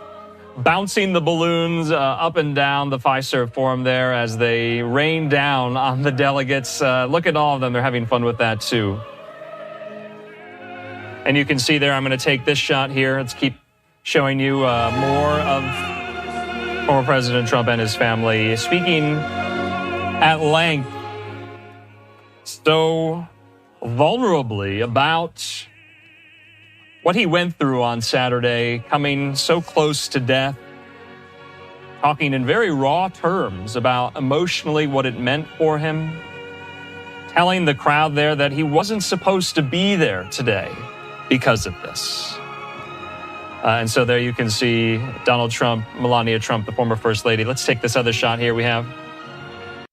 bouncing the balloons up and down the Fiserv Forum there as they rain down on the delegates. Look at all of them. They're having fun with that, too. And you can see there, I'm going to take this shot here. Let's keep showing you more of former President Trump and his family speaking at length, so vulnerably, about what he went through on Saturday, coming so close to death, talking in very raw terms about emotionally what it meant for him, telling the crowd there that he wasn't supposed to be there today because of this. And so there you can see Donald Trump, Melania Trump, the former First Lady. Let's take this other shot here we have.